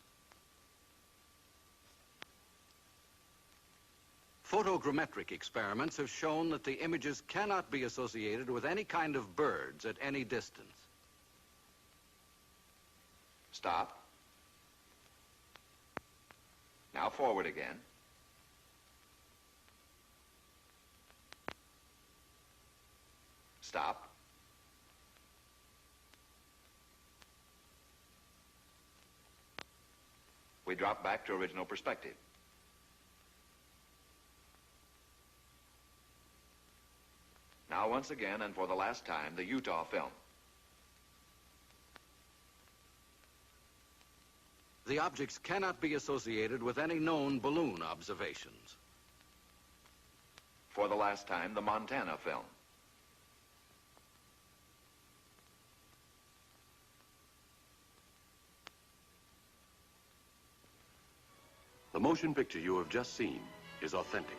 Photogrammetric experiments have shown that the images cannot be associated with any kind of birds at any distance. Stop. Now forward again. Stop. We drop back to original perspective. Now once again, and for the last time, the Utah film. The objects cannot be associated with any known balloon observations. For the last time, the Montana film. The motion picture you have just seen is authentic.